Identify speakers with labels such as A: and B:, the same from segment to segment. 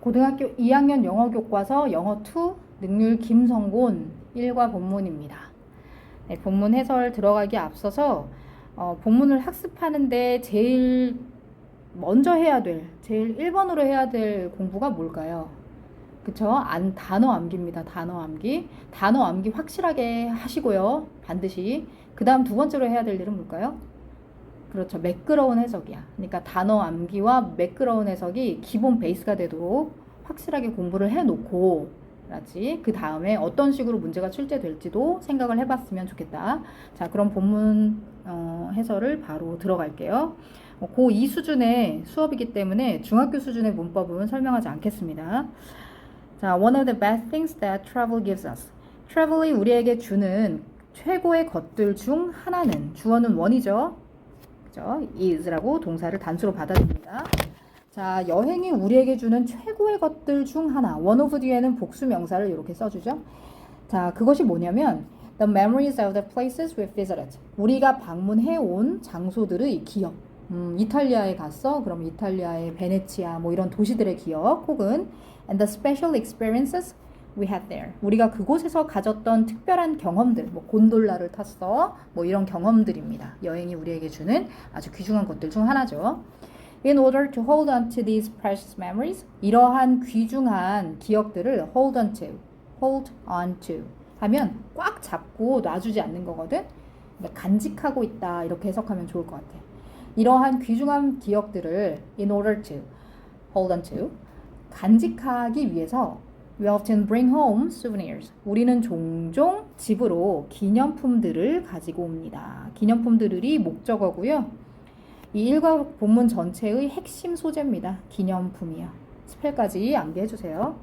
A: 고등학교 2학년 영어 교과서 영어 2 능률 김성곤 1과 본문입니다. 네, 본문 해설 들어가기 앞서서 본문을 학습하는데 제일 먼저 해야 될, 제일 1번으로 해야 될 공부가 뭘까요? 그쵸? 단어 암기입니다. 단어 암기. 단어 암기 확실하게 하시고요. 반드시. 그 다음 두 번째로 해야 될 일은 뭘까요? 그렇죠. 매끄러운 해석이야. 그러니까 단어 암기와 매끄러운 해석이 기본 베이스가 되도록 확실하게 공부를 해놓고, 그 다음에 어떤 식으로 문제가 출제될지도 생각을 해봤으면 좋겠다. 자, 그럼 본문 해설을 바로 들어갈게요. 고2 수준의 수업이기 때문에 중학교 수준의 문법은 설명하지 않겠습니다. 자, one of the best things that travel gives us. travel이 우리에게 주는 최고의 것들 중 하나는, 주어는 one이죠. 그죠? is라고 동사를 단수로 받아줍니다. 자, 여행이 우리에게 주는 최고의 것들 중 하나. one of 뒤에는 복수 명사를 이렇게 써주죠. 자, 그것이 뭐냐면 the memories of the places we visited. 우리가 방문해온 장소들의 기억. 이탈리아에 갔어? 그럼 이탈리아의 베네치아 뭐 이런 도시들의 기억, 혹은 and the special experiences we had there. 우리가 그곳에서 가졌던 특별한 경험들, 뭐 곤돌라를 탔어, 뭐 이런 경험들입니다. 여행이 우리에게 주는 아주 귀중한 것들 중 하나죠. In order to hold on to these precious memories, 이러한 귀중한 기억들을 hold on to 하면 꽉 잡고 놔주지 않는 거거든. 그러니까 간직하고 있다, 이렇게 해석하면 좋을 것 같아. 이러한 귀중한 기억들을 in order to hold on to 간직하기 위해서 we often bring home souvenirs. 우리는 종종 집으로 기념품들을 가지고 옵니다. 기념품들이 목적어고요. 이 일과 본문 전체의 핵심 소재입니다. 기념품이요. 스펠까지 암기해주세요.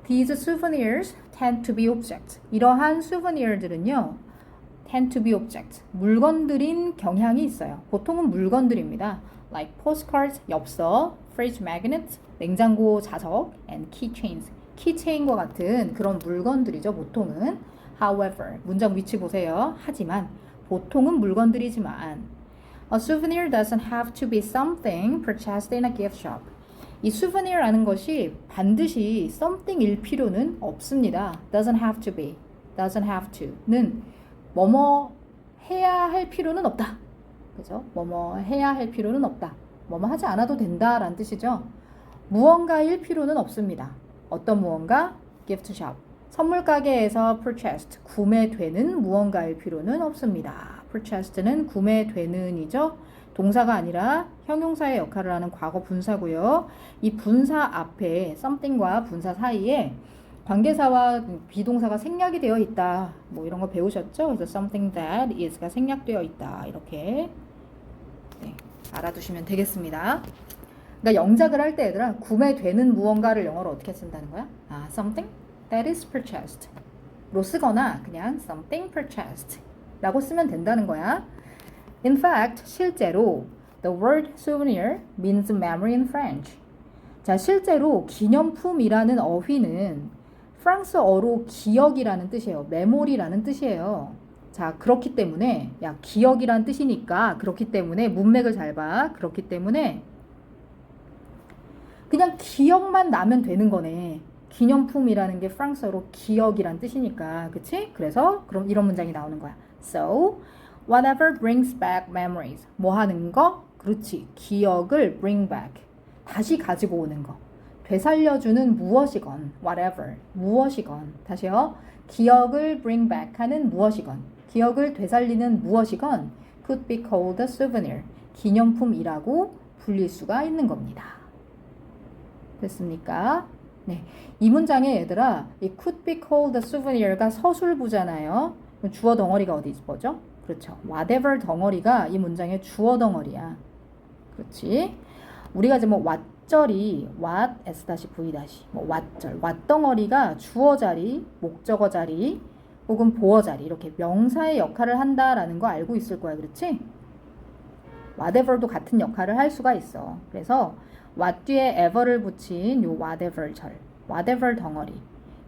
A: These souvenirs tend to be objects. 이러한 souvenir들은요, tend to be objects. 물건들인 경향이 있어요. 보통은 물건들입니다. Like postcards, 엽서, fridge magnets, 냉장고 자석, and keychains. 키체인과 같은 그런 물건들이죠, 보통은. However, 문장 위치 보세요. 하지만, 보통은 물건들이지만, a souvenir doesn't have to be something purchased in a gift shop. 이 souvenir라는 것이 반드시 something일 필요는 없습니다. doesn't have to be, doesn't have to는 뭐뭐 해야 할 필요는 없다. 그죠? 뭐뭐 해야 할 필요는 없다. 뭐뭐 하지 않아도 된다라는 뜻이죠. 무언가일 필요는 없습니다. 어떤 무언가? gift shop. 선물 가게에서 purchased, 구매되는 무언가일 필요는 없습니다. purchased는 구매되는이죠. 동사가 아니라 형용사의 역할을 하는 과거 분사고요. 이 분사 앞에 something과 분사 사이에 관계사와 비동사가 생략이 되어 있다. 뭐 이런 거 배우셨죠? 그래서 something that is가 생략되어 있다. 이렇게 알아두시면 되겠습니다. 그러니까 영작을 할 때 얘들아, 구매되는 무언가를 영어로 어떻게 쓴다는 거야? something that is purchased 로 쓰거나 그냥 something purchased 라고 쓰면 된다는 거야. In fact, 실제로 the word souvenir means memory in French. 자, 실제로 기념품이라는 어휘는 프랑스어로 기억이라는 뜻이에요. 메모리라는 뜻이에요. 자, 그렇기 때문에 기억이란 뜻이니까, 그렇기 때문에 문맥을 잘 봐. 그렇기 때문에 그냥 기억만 나면 되는 거네. 기념품이라는 게 프랑스어로 기억이란 뜻이니까, 그치? 그래서 그럼 이런 문장이 나오는 거야. So, whatever brings back memories. 뭐 하는 거? 그렇지. 기억을 bring back. 다시 가지고 오는 거. 되살려주는 무엇이건, whatever. 무엇이건. 다시요. 기억을 bring back 하는 무엇이건. 기억을 되살리는 무엇이건 could be called a souvenir. 기념품이라고 불릴 수가 있는 겁니다. 됐습니까? 네. 이 문장에 얘들아, 이 could be called a souvenir가 서술부잖아요. 주어 덩어리가 어디 있죠? 그렇죠. whatever 덩어리가 이 문장의 주어 덩어리야. 그렇지. 우리가 이제 뭐 what절이 what s-v- 뭐 what절, what 덩어리가 주어 자리, 목적어 자리, 혹은 보어 자리, 이렇게 명사의 역할을 한다라는 거 알고 있을 거야. 그렇지? whatever도 같은 역할을 할 수가 있어. 그래서 what 뒤에 ever를 붙인 요 whatever 절, whatever 덩어리,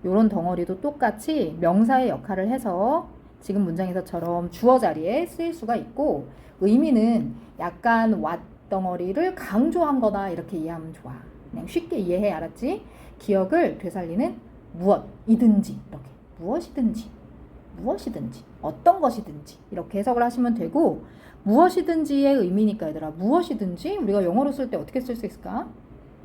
A: 요런 덩어리도 똑같이 명사의 역할을 해서 지금 문장에서처럼 주어 자리에 쓰일 수가 있고, 의미는 약간 what 덩어리를 강조한 거다, 이렇게 이해하면 좋아. 그냥 쉽게 이해해. 알았지? 기억을 되살리는 무엇이든지 이렇게 무엇이든지 어떤 것이든지 이렇게 해석을 하시면 되고 무엇이든지의 의미니까 얘들아 무엇이든지 우리가 영어로 쓸 때 어떻게 쓸 수 있을까?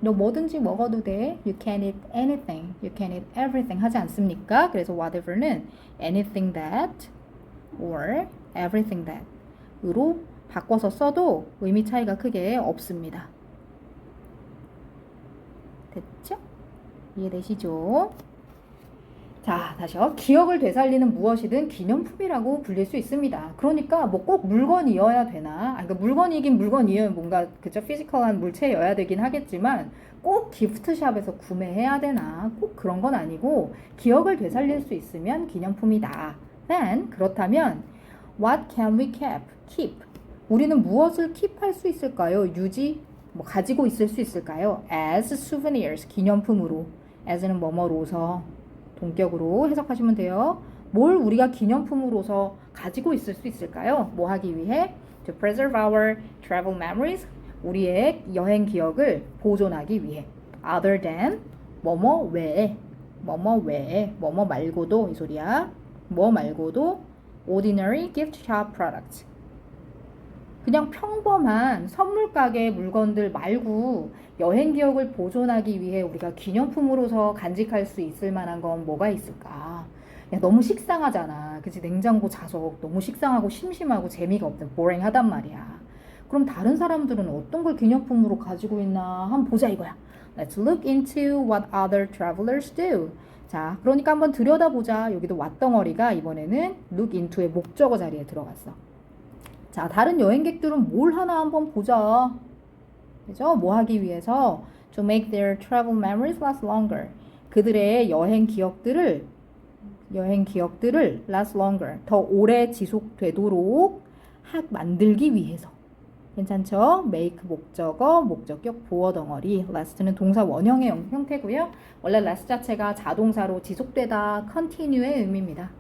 A: 너 뭐든지 먹어도 돼. You can eat anything. You can eat everything 하지 않습니까? 그래서 whatever는 anything that or everything that 으로 바꿔서 써도 의미 차이가 크게 없습니다. 됐죠? 이해되시죠? 자, 다시요. 기억을 되살리는 무엇이든 기념품이라고 불릴 수 있습니다. 그러니까 뭐 꼭 물건이어야 되나? 그러니까 물건이긴 물건이어야 뭔가 그저 피지컬한 물체여야 되긴 하겠지만 꼭 기프트샵에서 구매해야 되나? 꼭 그런 건 아니고 기억을 되살릴 수 있으면 기념품이다. Then 그렇다면 what can we keep? 우리는 무엇을 keep할 수 있을까요? 유지 뭐 가지고 있을 수 있을까요? As souvenirs 기념품으로. as는 뭐뭐로서 동격으로 해석하시면 돼요. 뭘 우리가 기념품으로서 가지고 있을 수 있을까요? 뭐 하기 위해? To preserve our travel memories. 우리의 여행 기억을 보존하기 위해. Other than 뭐뭐 외에. 뭐뭐 말고도 이 소리야. 뭐 말고도 ordinary gift shop products. 그냥 평범한 선물 가게 물건들 말고 여행 기억을 보존하기 위해 우리가 기념품으로서 간직할 수 있을 만한 건 뭐가 있을까? 야, 너무 식상하잖아. 그치? 냉장고 자석 너무 식상하고 심심하고 재미가 없는 boring하단 말이야. 그럼 다른 사람들은 어떤 걸 기념품으로 가지고 있나 한번 보자 이거야. Let's look into what other travelers do. 자, 그러니까 한번 들여다보자. 여기도 왓덩어리가 이번에는 look into의 목적어 자리에 들어갔어. 자, 다른 여행객들은 뭘 하나 한번 보자. 그죠? 뭐 하기 위해서? To make their travel memories last longer. 그들의 여행 기억들을 last longer. 더 오래 지속되도록 만들기 위해서. 괜찮죠? make 목적어, 목적격 보어 덩어리. last는 동사 원형의 형태고요. 원래 last 자체가 자동사로 지속되다, continue의 의미입니다.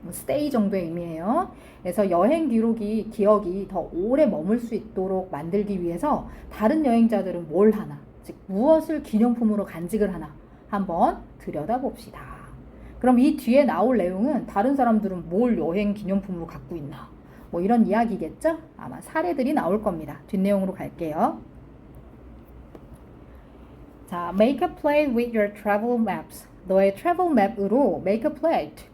A: stay 정도의 의미예요. 그래서 여행 기억이 더 오래 머물 수 있도록 만들기 위해서 다른 여행자들은 뭘 하나, 즉 무엇을 기념품으로 간직을 하나 한번 들여다봅시다. 그럼 이 뒤에 나올 내용은 다른 사람들은 뭘 여행 기념품으로 갖고 있나 뭐 이런 이야기겠죠? 아마 사례들이 나올 겁니다. 뒷내용으로 갈게요. 자, make a plate with your travel maps. 너의 travel map으로 make a plate,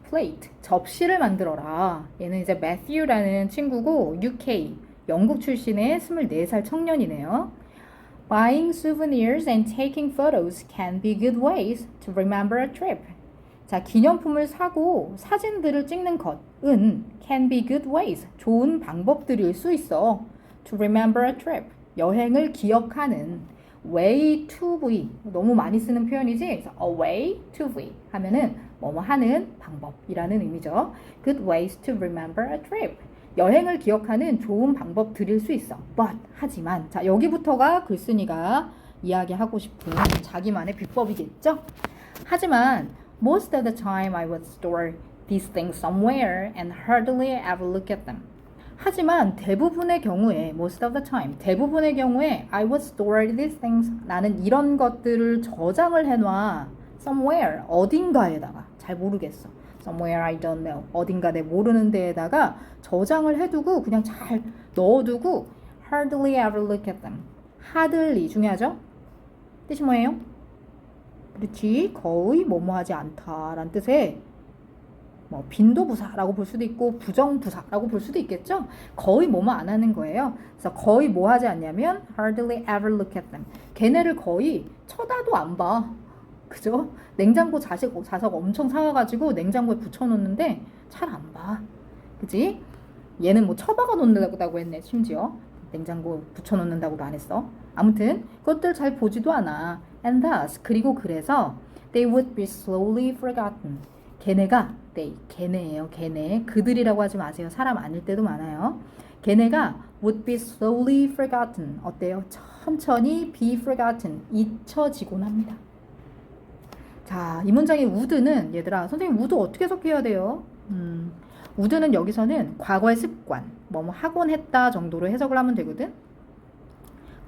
A: 접시를 만들어라. 얘는 이제 매튜라는 친구고 UK, 영국 출신의 24살 청년이네요. Buying souvenirs and taking photos can be good ways to remember a trip. 자, 기념품을 사고 사진들을 찍는 것은 can be good ways, 좋은 방법들일 수 있어. To remember a trip, 여행을 기억하는. way to be, 너무 많이 쓰는 표현이지. 그래서 a way to be 하면은 뭐뭐 하는 방법이라는 의미죠. Good ways to remember a trip. 여행을 기억하는 좋은 방법들일 수 있어. But 하지만 자 여기부터가 글쓴이가 이야기하고 싶은 자기만의 비법이겠죠. 하지만 most of the time I would store these things somewhere and hardly ever look at them. 하지만 대부분의 경우에 most of the time 대부분의 경우에 I would store these things 나는 이런 것들을 저장을 해놔 somewhere 어딘가에다가 잘 모르겠어 somewhere I don't know 어딘가 내 모르는 데에다가 저장을 해두고 그냥 잘 넣어두고 hardly ever look at them hardly 중요하죠? 뜻이 뭐예요? 그렇지 거의 뭐뭐하지 않다라는 뜻의 뭐 빈도부사라고 볼 수도 있고 부정부사라고 볼 수도 있겠죠. 거의 뭐뭐 안 하는 거예요. 그래서 거의 뭐 하지 않냐면 hardly ever look at them. 걔네를 거의 쳐다도 안 봐. 그죠? 냉장고 자석 엄청 사와가지고 냉장고에 붙여놓는데 잘 안 봐. 그지? 얘는 뭐 처박아 놓는다고 했네 심지어. 냉장고 붙여놓는다고도 안 했어. 아무튼 그것들 잘 보지도 않아. And thus 그리고 그래서 they would be slowly forgotten. 걔네예요. 걔네. 그들이라고 하지 마세요. 사람 아닐 때도 많아요. 걔네가 would be slowly forgotten. 어때요? 천천히 be forgotten. 잊혀지곤 합니다. 자, 이 문장의 would는 얘들아, 선생님 would 어떻게 해석해야 돼요? would는 여기서는 과거의 습관, 뭐뭐 하곤 했다 정도로 해석을 하면 되거든.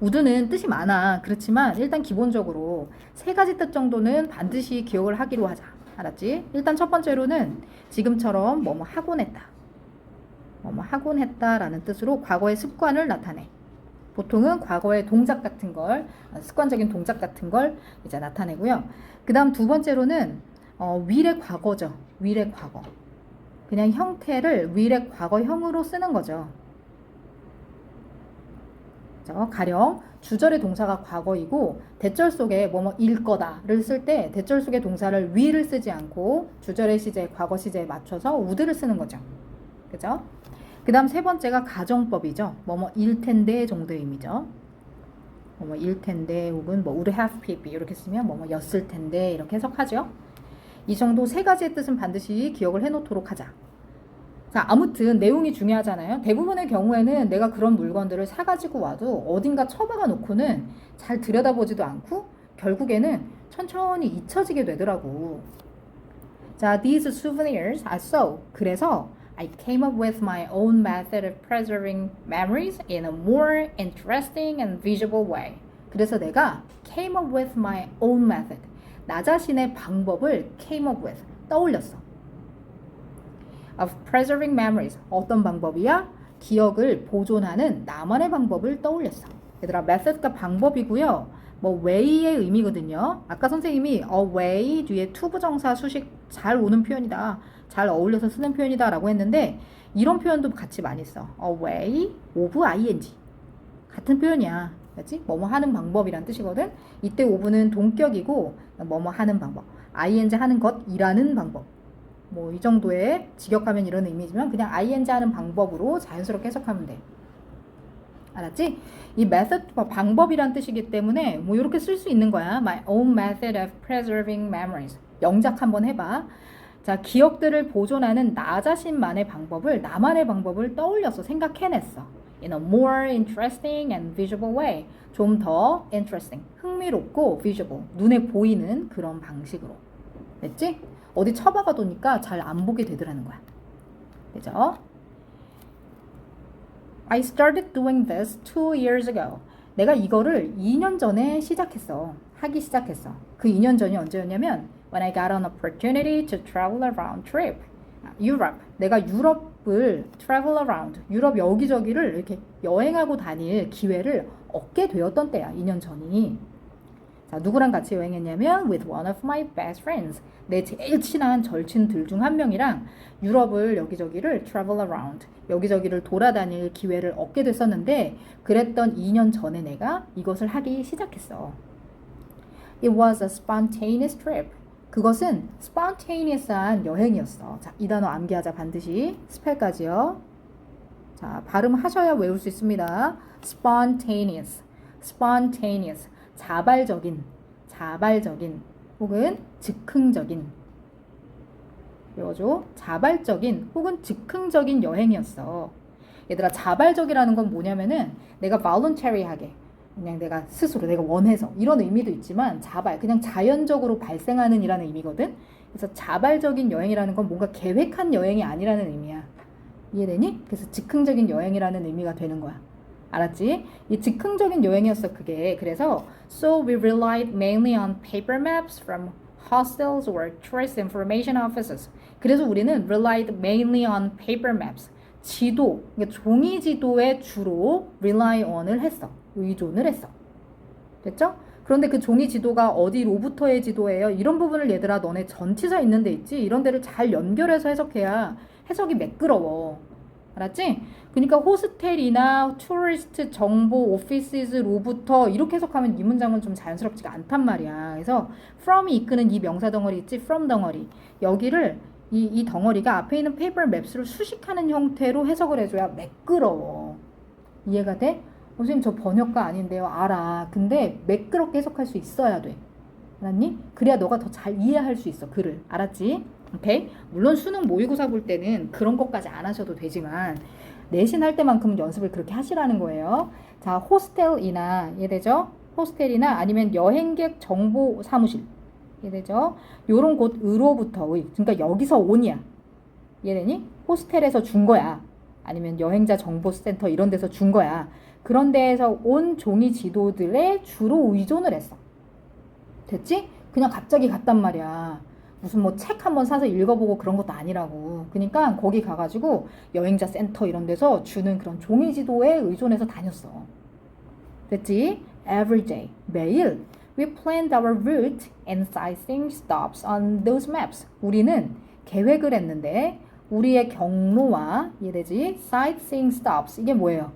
A: would는 뜻이 많아. 그렇지만 일단 기본적으로 세 가지 뜻 정도는 반드시 기억을 하기로 하자. 알았지? 일단 첫 번째로는 지금처럼 뭐뭐 하곤 했다. 뭐뭐 하곤 했다라는 뜻으로 과거의 습관을 나타내. 보통은 과거의 동작 같은 걸, 습관적인 동작 같은 걸 이제 나타내고요. 그 다음 두 번째로는 위례 과거죠. 위례 과거. 그냥 형태를 위례 과거형으로 쓰는 거죠. 가령 주절의 동사가 과거이고 대절 속에 뭐뭐 일 거다를 쓸 때 대절 속의 동사를 위를 쓰지 않고 주절의 시제, 과거 시제에 맞춰서 would를 쓰는 거죠. 그죠? 그 다음 세 번째가 가정법이죠. 뭐뭐 일 텐데 정도의 의미죠. 뭐뭐 일 텐데 혹은 뭐 would have be 이렇게 쓰면 뭐뭐 였을 텐데 이렇게 해석하죠. 이 정도 세 가지의 뜻은 반드시 기억을 해놓도록 하자. 자, 아무튼 내용이 중요하잖아요. 대부분의 경우에는 내가 그런 물건들을 사가지고 와도 어딘가 처박아 놓고는 잘 들여다보지도 않고 결국에는 천천히 잊혀지게 되더라고. 자, these souvenirs are so. 그래서 I came up with my own method of preserving memories in a more interesting and visible way. 그래서 내가 came up with my own method. 나 자신의 방법을 came up with. 떠올렸어. of preserving memories. 어떤 방법이야? 기억을 보존하는 나만의 방법을 떠올렸어. 얘들아, method가 방법이고요. 뭐 way의 의미거든요. 아까 선생님이 a way 뒤에 to 부정사 수식 잘 오는 표현이다. 잘 어울려서 쓰는 표현이다 라고 했는데 이런 표현도 같이 많이 써. a way of ing. 같은 표현이야. 그렇지? 뭐뭐 하는 방법이란 뜻이거든. 이때 of는 동격이고 뭐뭐 하는 방법. ing 하는 것이라는 방법. 뭐 이 정도의 직역하면 이런 의미지만 그냥 ing 하는 방법으로 자연스럽게 해석하면 돼. 알았지? 이 method 방법이란 뜻이기 때문에 뭐 이렇게 쓸 수 있는 거야. My own method of preserving memories. 영작 한번 해봐. 자, 기억들을 보존하는 나 자신만의 방법을, 나만의 방법을 떠올려서 생각해냈어. In a more interesting and visible way. 좀 더 interesting, 흥미롭고 visible, 눈에 보이는 그런 방식으로. 됐지? 어디 처박아 두니까 잘 안 보게 되더라는 거야. 그죠? I started doing this 2 years ago. 내가 이거를 2년 전에 시작했어. 하기 시작했어. 그 2년 전이 언제였냐면 when I got an opportunity to travel around trip. Europe. 내가 유럽을 travel around. 유럽 여기저기를 이렇게 여행하고 다닐 기회를 얻게 되었던 때야. 2년 전이. 자, 누구랑 같이 여행했냐면 with one of my best friends. 내 제일 친한 절친들 중 한 명이랑 유럽을 여기저기를 travel around. 여기저기를 돌아다닐 기회를 얻게 됐었는데 그랬던 2년 전에 내가 이것을 하기 시작했어. It was a spontaneous trip. 그것은 spontaneous한 여행이었어. 자, 이 단어 암기하자 반드시. 스펠까지요. 자, 발음하셔야 외울 수 있습니다. spontaneous, spontaneous. 자발적인, 자발적인 혹은 즉흥적인. 외워줘. 자발적인 혹은 즉흥적인 여행이었어. 얘들아, 자발적이라는 건 뭐냐면은 내가 voluntary하게 그냥 내가 스스로 내가 원해서 이런 의미도 있지만 자발, 그냥 자연적으로 발생하는 이라는 의미거든. 그래서 자발적인 여행이라는 건 뭔가 계획한 여행이 아니라는 의미야. 이해되니? 그래서 즉흥적인 여행이라는 의미가 되는 거야. 알았지? 이 즉흥적인 여행이었어 그게. 그래서 so we relied mainly on paper maps from hostels or tourist information offices. 그래서 우리는 relied mainly on paper maps. 지도, 그러니까 종이 지도에 주로 rely on을 했어. 의존을 했어. 됐죠? 그런데 그 종이 지도가 어디로부터의 지도예요? 이런 부분을 얘들아 너네 전치사 있는 데 있지? 이런 데를 잘 연결해서 해석해야 해석이 매끄러워. 알았지? 그러니까 호스텔이나 투리스트 정보 오피스로부터 이렇게 해석하면 이 문장은 좀 자연스럽지가 않단 말이야. 그래서 from이 이끄는 이 명사 덩어리 있지? from 덩어리. 여기를 이 덩어리가 앞에 있는 페이퍼 맵스를 수식하는 형태로 해석을 해줘야 매끄러워. 이해가 돼? 선생님 저 번역가 아닌데요. 알아. 근데 매끄럽게 해석할 수 있어야 돼. 알았니? 그래야 너가 더 잘 이해할 수 있어. 글을. 알았지? 오케이? 물론 수능 모의고사 볼 때는 그런 것까지 안 하셔도 되지만 내신 할 때만큼은 연습을 그렇게 하시라는 거예요. 자, 호스텔이나 이해되죠? 호스텔이나 아니면 여행객 정보 사무실. 이해되죠? 요런 곳으로부터의, 그러니까 여기서 온이야. 이해되니? 호스텔에서 준 거야. 아니면 여행자 정보센터 이런 데서 준 거야. 그런 데에서 온 종이 지도들에 주로 의존을 했어. 됐지? 그냥 갑자기 갔단 말이야. 무슨 뭐 책 한번 사서 읽어보고 그런 것도 아니라고. 그러니까 거기 가가지고 여행자 센터 이런 데서 주는 그런 종이 지도에 의존해서 다녔어. 됐지? Every day, 매일 we planned our route and sightseeing stops on those maps. 우리는 계획을 했는데 우리의 경로와 이해되지? sightseeing stops 이게 뭐예요?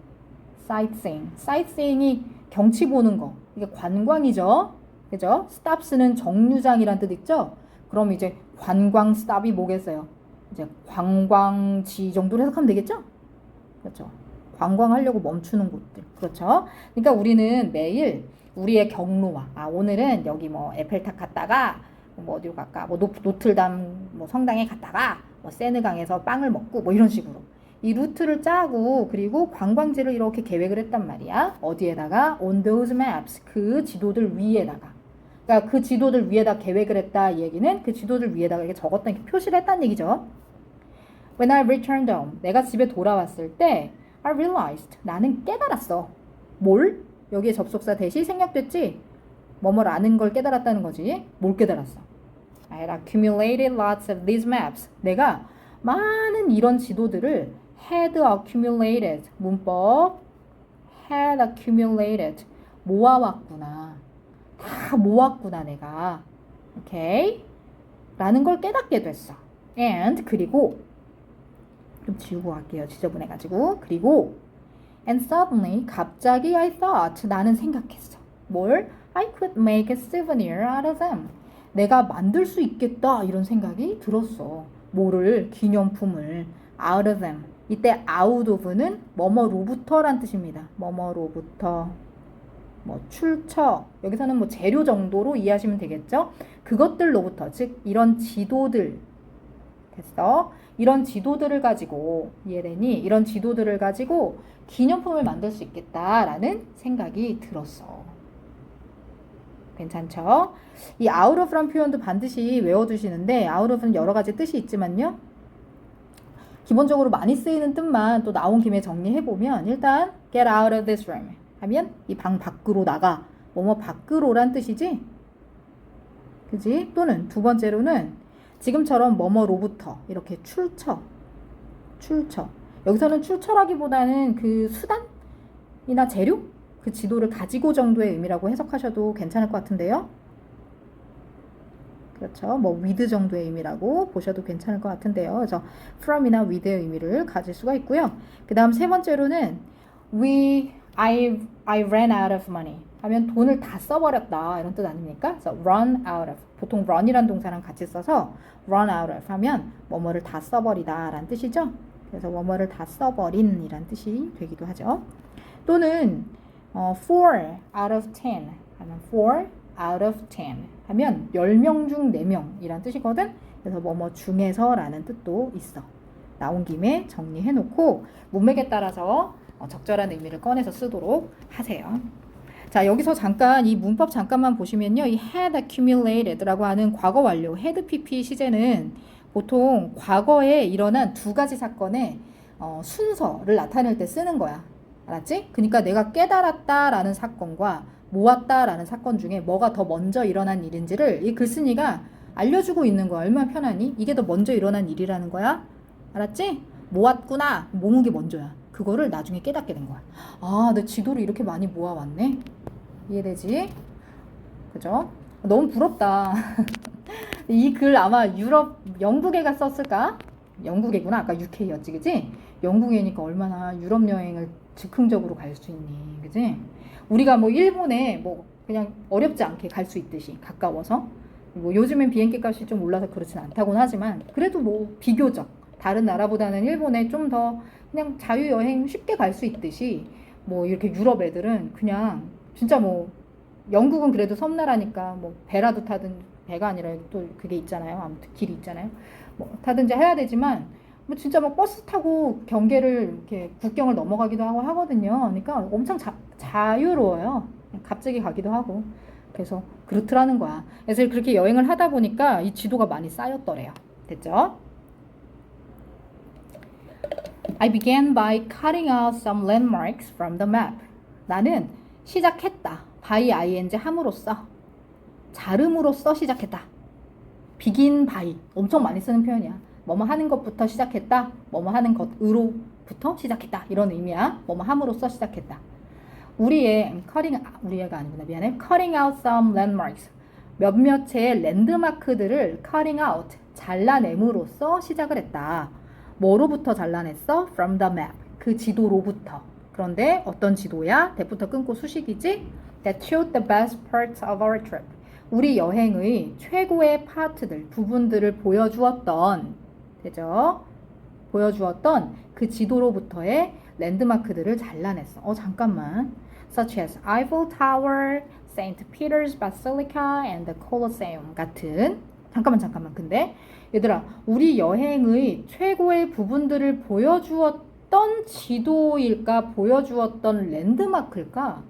A: sightseeing이 경치 보는 거. 이게 관광이죠. 그죠? stops는 정류장이란 뜻 있죠? 그럼 이제 관광 stop이 뭐겠어요? 이제 관광지 정도로 해석하면 되겠죠? 그렇죠. 관광하려고 멈추는 곳들. 그렇죠. 그러니까 우리는 매일 우리의 경로와, 오늘은 여기 뭐 에펠탑 갔다가, 뭐 어디로 갈까? 뭐 노틀담 뭐 성당에 갔다가, 뭐 세느강에서 빵을 먹고, 뭐 이런 식으로. 이 루트를 짜고, 그리고 관광지를 이렇게 계획을 했단 말이야. 어디에다가? On those maps. 그 지도들 위에다가. 그러니까 그 지도들 위에다 계획을 했다 이 얘기는 그 지도들 위에다가 이렇게 적었다 이렇게 표시를 했다는 얘기죠. When I returned home, 내가 집에 돌아왔을 때 I realized, 나는 깨달았어. 뭘? 여기에 접속사 대시 생략됐지? 뭐뭐라는 걸 깨달았다는 거지. 뭘 깨달았어? I had accumulated lots of these maps. 내가 많은 이런 지도들을 had accumulated, 문법 had accumulated, 모아왔구나. 다 모았구나 내가. 오케이? 라는 걸 깨닫게 됐어. And 그리고 좀 지우고 갈게요. 지저분해가지고. 그리고 and suddenly 갑자기 I thought 나는 생각했어. 뭘? I could make a souvenir out of them. 내가 만들 수 있겠다 이런 생각이 들었어. 뭐를? 기념품을. out of them. 이때 out of는 뭐뭐로부터란 뜻입니다. 뭐뭐로부터. 뭐 출처, 여기서는 뭐 재료 정도로 이해하시면 되겠죠? 그것들로부터, 즉 이런 지도들, 됐어? 이런 지도들을 가지고, 이해되니? 이런 지도들을 가지고 기념품을 만들 수 있겠다라는 생각이 들었어. 괜찮죠? 이 out of란 표현도 반드시 외워두시는데 out of는 여러 가지 뜻이 있지만요. 기본적으로 많이 쓰이는 뜻만 또 나온 김에 정리해보면 일단 get out of this room 하면 이 방 밖으로 나가. 뭐뭐 밖으로란 뜻이지? 그지? 또는 두 번째로는 지금처럼 뭐뭐로부터 이렇게 출처. 여기서는 출처라기보다는 그 수단이나 재료? 그 지도를 가지고 정도의 의미라고 해석하셔도 괜찮을 것 같은데요. 그렇죠. 뭐 with 정도의 의미라고 보셔도 괜찮을 것 같은데요. 그래서 from이나 with의 의미를 가질 수가 있고요. 그 다음 세 번째로는 I ran out of money 하면 돈을 다 써버렸다 이런 뜻 아닙니까? 그래서 run out of 보통 run이란 동사랑 같이 써서 run out of 하면 뭐뭐를 다 써버리다 라는 뜻이죠. 그래서 뭐뭐를 다 써버린 이란 뜻이 되기도 하죠. 또는 4 out of 10 하면 4 out of 10 하면 10명 중 4명 이란 뜻이거든. 그래서 뭐뭐 중에서 라는 뜻도 있어. 나온 김에 정리해놓고 문맥에 따라서 적절한 의미를 꺼내서 쓰도록 하세요. 자, 여기서 잠깐 이 문법 잠깐만 보시면요. 이 had accumulated라고 하는 과거 완료 had pp 시제는 보통 과거에 일어난 두 가지 사건의 순서를 나타낼 때 쓰는 거야. 알았지? 그러니까 내가 깨달았다라는 사건과 모았다라는 사건 중에 뭐가 더 먼저 일어난 일인지를 이 글쓴이가 알려주고 있는 거야. 얼마나 편하니? 이게 더 먼저 일어난 일이라는 거야. 알았지? 모았구나. 모은 게 먼저야. 그거를 나중에 깨닫게 된 거야. 아, 내 지도를 이렇게 많이 모아왔네. 이해되지? 그죠? 너무 부럽다. 이 글 아마 영국애가 썼을까? 영국애구나. 아까 UK였지, 그지? 영국애니까 얼마나 유럽 여행을 즉흥적으로 갈 수 있니, 그지? 우리가 뭐 일본에 뭐 그냥 어렵지 않게 갈 수 있듯이 가까워서 뭐 요즘엔 비행기 값이 좀 올라서 그렇진 않다고는 하지만 그래도 뭐 비교적 다른 나라보다는 일본에 좀 더 그냥 자유여행 쉽게 갈 수 있듯이 뭐 이렇게 유럽 애들은 그냥 진짜 뭐 영국은 그래도 섬나라니까 뭐 배라도 타든 배가 아니라 또 그게 있잖아요. 아무튼 길이 있잖아요. 뭐 타든지 해야 되지만 뭐 진짜 막 버스 타고 경계를 이렇게 국경을 넘어가기도 하고 하거든요. 그러니까 엄청 자유로워요. 갑자기 가기도 하고. 그래서 그렇더라는 거야. 그래서 그렇게 여행을 하다 보니까 이 지도가 많이 쌓였더래요. 됐죠? I began by cutting out some landmarks from the map. 나는 시작했다. by ing 함으로써, 자름으로써 시작했다. begin by 엄청 많이 쓰는 표현이야. 뭐뭐 하는 것부터 시작했다. 뭐뭐 하는 것으로부터 시작했다. 이런 의미야. 뭐뭐 함으로써 시작했다. 우리가 아니구나. 미안해. cutting out some landmarks. 몇몇의 랜드마크들을 cutting out, 잘라냄으로써 시작을 했다. 뭐로부터 잘라냈어? from the map. 그 지도로부터. 그런데 어떤 지도야? that부터 끊고 수식이지? that showed the best parts of our trip. 우리 여행의 최고의 파트들, 부분들을 보여주었던, 되죠? 보여주었던 그 지도로부터의 랜드마크들을 잘라냈어. 잠깐만. such as Eiffel Tower, St. Peter's Basilica and the Colosseum 같은. 잠깐만. 근데 얘들아, 우리 여행의 최고의 부분들을 보여주었던 지도일까? 보여주었던 랜드마크일까?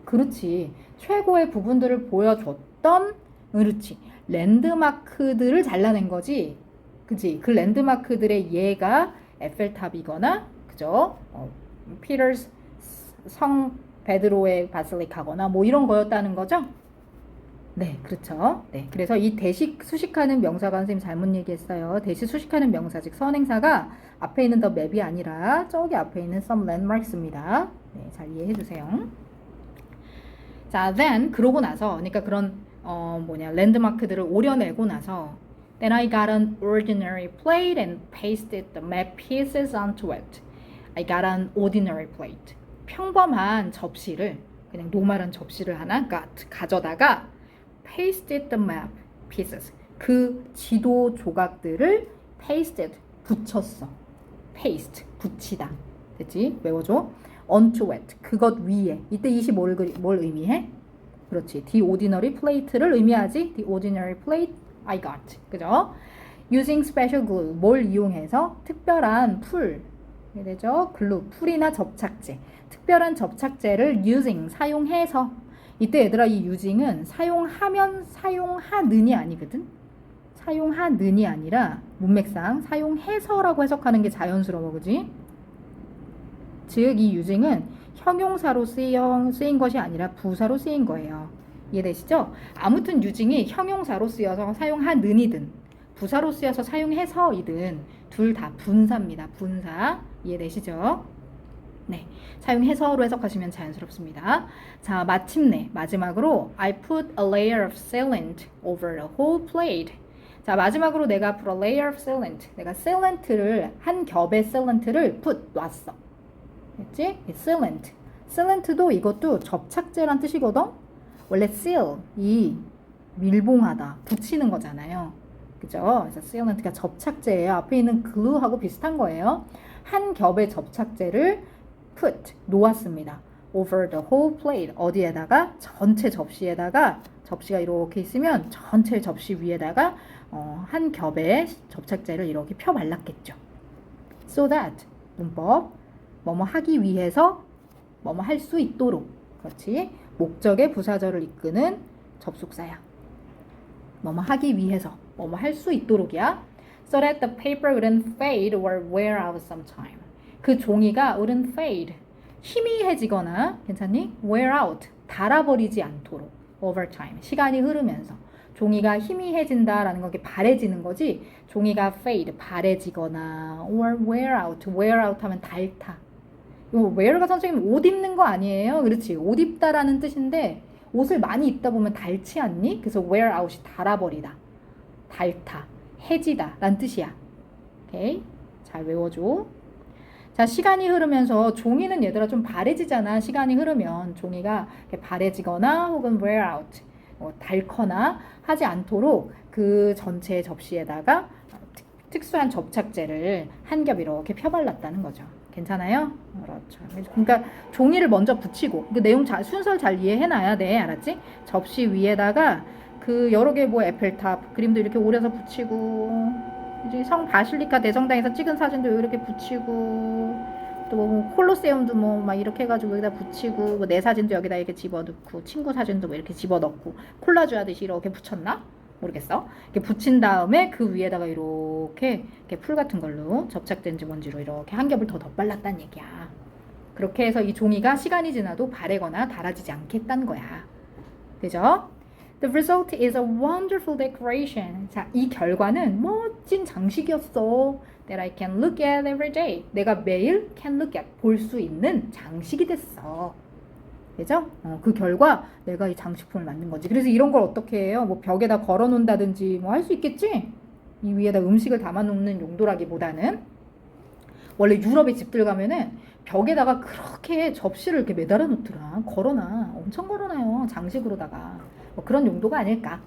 A: 그렇지. 최고의 부분들을 보여줬던, 그렇지. 랜드마크들을 잘라낸 거지. 그치? 그 랜드마크들의 예가 에펠탑이거나, 그죠? 피터스 성 베드로의 바실리카거나 뭐 이런 거였다는 거죠? 네, 그렇죠. 네, 그래서 이 대시 수식하는 명사가 선생님 잘못 얘기했어요. 대시 수식하는 명사, 즉 선행사가 앞에 있는 the map이 아니라 저기 앞에 있는 some landmarks입니다. 네, 잘 이해해 주세요. 자, then 그러고 나서, 그러니까 그런 랜드마크들을 오려내고 나서, then I got an ordinary plate and pasted the map pieces onto it. I got an ordinary plate. 평범한 접시를, 그냥 노멀한 접시를 하나 가져다가 pasted the map pieces. 그 지도 조각들을 pasted, 붙였어. paste, 붙이다. 됐지? 외워줘. onto it, 그것 위에. 이때 이시 뭘 의미해? 그렇지. the ordinary plate를 의미하지. the ordinary plate I got. 그죠? using special glue, 뭘 이용해서? 특별한 풀. 이게 되죠? 글루, 풀이나 접착제. 특별한 접착제를 using, 사용해서. 이때 얘들아, 이 using은 사용하면, 사용하는이 아니거든? 사용하는이 아니라 문맥상 사용해서라고 해석하는 게 자연스러워. 그지? 즉, 이 using은 형용사로 쓰인 것이 아니라 부사로 쓰인 거예요. 이해되시죠? 아무튼 using이 형용사로 쓰여서 사용하는이든 부사로 쓰여서 사용해서이든 둘 다 분사입니다. 분사. 이해되시죠? 네, 사용해서로 해석하시면 자연스럽습니다. 자, 마침내 마지막으로 I put a layer of sealant over the whole plate. 자, 마지막으로 내가 put a layer of sealant. 내가 sealant를, 한 겹의 sealant를 놨어. 됐지? sealant. sealant도 이것도 접착제란 뜻이거든? 원래 seal, 이 밀봉하다, 붙이는 거잖아요. 그죠? 그래서 sealant가 접착제예요. 앞에 있는 glue하고 비슷한 거예요. 한 겹의 접착제를 put, 놓았습니다. over the whole plate. 어디에다가? 전체 접시에다가, 접시가 이렇게 있으면 전체 접시 위에다가 한 겹의 접착제를 이렇게 펴 발랐겠죠. so that, 문법, 뭐뭐 하기 위해서, 뭐뭐 할 수 있도록. 그렇지? 목적의 부사절을 이끄는 접속사야. 뭐뭐 하기 위해서, 뭐뭐 할 수 있도록이야. so that the paper wouldn't fade or wear out sometime. 그 종이가 wouldn't fade, 희미해지거나, 괜찮니? wear out, 닳아버리지 않도록. over time, 시간이 흐르면서. 종이가 희미해진다라는 건 바래지는 거지. 종이가 fade, 바래지거나, or wear out, wear out 하면 닳다. 이거 wear가 선생님 옷 입는 거 아니에요? 그렇지. 옷 입다라는 뜻인데 옷을 많이 입다 보면 닳지 않니? 그래서 wear out이 닳아버리다, 닳다, 해지다 라는 뜻이야. 오케이? 잘 외워줘. 자, 시간이 흐르면서 종이는 얘들아 좀 바래지잖아. 시간이 흐르면 종이가 바래지거나 혹은 wear out, 닳거나 하지 않도록 그 전체 접시에다가 특수한 접착제를 한 겹 이렇게 펴발랐다는 거죠. 괜찮아요? 그렇죠. 그러니까 종이를 먼저 붙이고, 그 내용 순서를 잘 이해해놔야 돼. 알았지? 접시 위에다가 그 여러 개 에펠탑 그림도 이렇게 오려서 붙이고, 이제 성 바실리카 대성당에서 찍은 사진도 이렇게 붙이고, 또 뭐 콜로세움도 뭐 막 이렇게 해가지고 여기다 붙이고, 뭐 내 사진도 여기다 이렇게 집어넣고, 친구 사진도 뭐 이렇게 집어넣고, 콜라주 하듯이 이렇게 붙였나? 모르겠어. 이렇게 붙인 다음에 그 위에다가 이렇게 풀 같은 걸로 접착된지 뭔지로 이렇게 한 겹을 더 덧발랐다는 얘기야. 그렇게 해서 이 종이가 시간이 지나도 바래거나 닳아지지 않겠다는 거야. 그죠? The result is a wonderful decoration. 자, 이 결과는 멋진 장식이었어. That I can look at every day. 내가 매일 can look at, 볼 수 있는 장식이 됐어. 그죠? 그 결과 내가 이 장식품을 만든 거지. 그래서 이런 걸 어떻게 해요? 뭐 벽에다 걸어 놓는다든지 뭐 할 수 있겠지? 이 위에다 음식을 담아 놓는 용도라기보다는 원래 유럽의 집들 가면은 벽에다가 그렇게 접시를 이렇게 매달아 놓더라. 걸어놔. 엄청 걸어놔요. 장식으로다가. 뭐 그런 용도가 아닐까.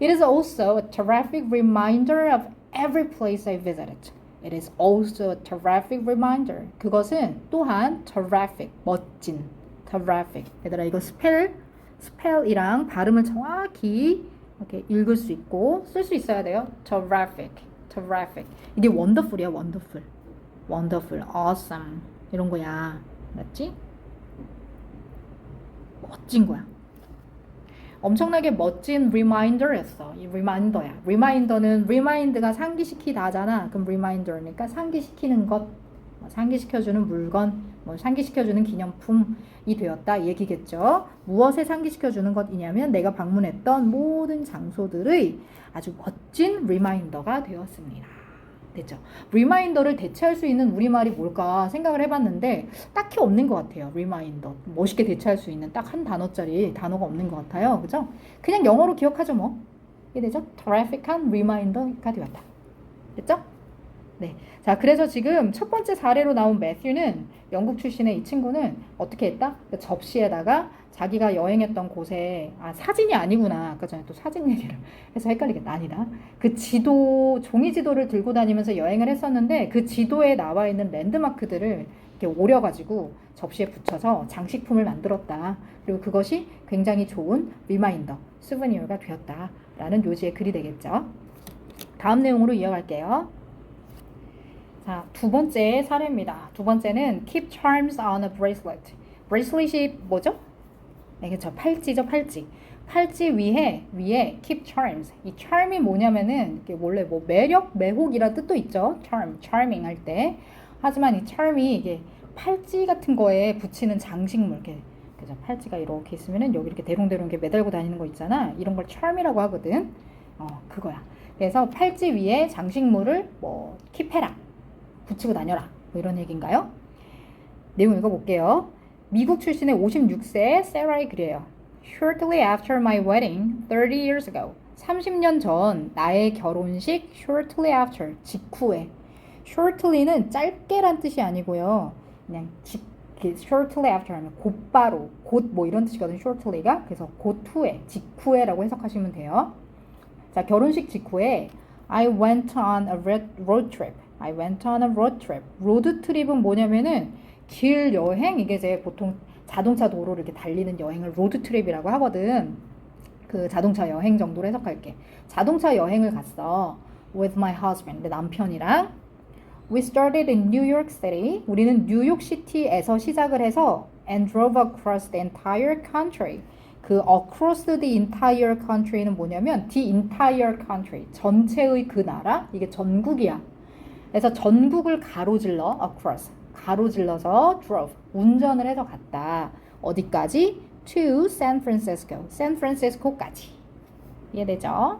A: It is also a terrific reminder of every place I visited. It is also a terrific reminder. 그것은 또한 terrific, 멋진, terrific. 얘들아 이거 스펠이랑 발음을 정확히 이렇게 읽을 수 있고 쓸 수 있어야 돼요. terrific, terrific. 이게 wonderful이야, wonderful. wonderful, awesome 이런 거야. 맞지? 멋진 거야. 엄청나게 멋진 리마인더였어. 이 리마인더야. 리마인더는 리마인드가 상기시키다잖아. 그럼 리마인더니까 상기시키는 것, 상기시켜주는 물건, 상기시켜주는 기념품이 되었다 이 얘기겠죠. 무엇에 상기시켜주는 것이냐면 내가 방문했던 모든 장소들의 아주 멋진 리마인더가 되었습니다. 됐죠? 리마인더를 대체할 수 있는 우리말이 뭘까 생각을 해봤는데 딱히 없는 것 같아요. 리마인더 멋있게 대체할 수 있는 딱 한 단어짜리 단어가 없는 것 같아요. 그죠? 그냥 영어로 기억하죠 뭐. 이게 되죠? terrific한 리마인더가 되었다. 됐죠? 네. 자, 그래서 지금 첫 번째 사례로 나온 매튜는 영국 출신의 이 친구는 어떻게 했다? 그 접시에다가 자기가 여행했던 곳에 사진이 아니구나. 아까 전에 또 사진 얘기를 해서 헷갈리겠다. 아니다. 그 지도, 종이 지도를 들고 다니면서 여행을 했었는데 그 지도에 나와 있는 랜드마크들을 이렇게 오려가지고 접시에 붙여서 장식품을 만들었다. 그리고 그것이 굉장히 좋은 리마인더, 수브니어가 되었다. 라는 요지의 글이 되겠죠. 다음 내용으로 이어갈게요. 자, 두 번째 사례입니다. 두 번째는 keep charms on a bracelet. bracelet이 뭐죠? 네, 그렇죠. 팔찌죠, 팔찌. 팔찌 위에 keep charms. 이 charm이 뭐냐면은 이게 원래 뭐 매력, 매혹이라 뜻도 있죠. charming 할 때. 하지만 이 charm이 이게 팔찌 같은 거에 붙이는 장식물 이렇게 그죠? 팔찌가 이렇게 있으면은 여기 이렇게 대롱대롱 이렇게 매달고 다니는 거 있잖아. 이런 걸 charm이라고 하거든. 그거야. 그래서 팔찌 위에 장식물을 뭐 킵해라. 붙이고 다녀라. 뭐 이런 얘기인가요? 내용 읽어볼게요. 미국 출신의 56세 세라의 글이에요. Shortly after my wedding, 30 years ago. 30년 전 나의 결혼식 shortly after, 직후에. shortly는 짧게란 뜻이 아니고요. 그냥 shortly after 하면 곧바로, 곧 뭐 이런 뜻이거든요. shortly가. 그래서 곧 후에, 직후에라고 해석하시면 돼요. 자, 결혼식 직후에 I went on a road trip. I went on a road trip. 로드 트립은 뭐냐면은 길 여행, 이게 이제 보통 자동차 도로를 이렇게 달리는 여행을 로드 트립이라고 하거든. 그 자동차 여행 정도로 해석할게. 자동차 여행을 갔어. With my husband, 내 남편이랑. We started in New York City. 우리는 뉴욕시티에서 시작을 해서 and drove across the entire country. 그 across the entire country는 뭐냐면 the entire country, 전체의 그 나라, 이게 전국이야. 그래서 전국을 가로질러 across, 가로질러서 drove, 운전을 해서 갔다. 어디까지? to San Francisco, 샌프란시스코까지. 이해되죠?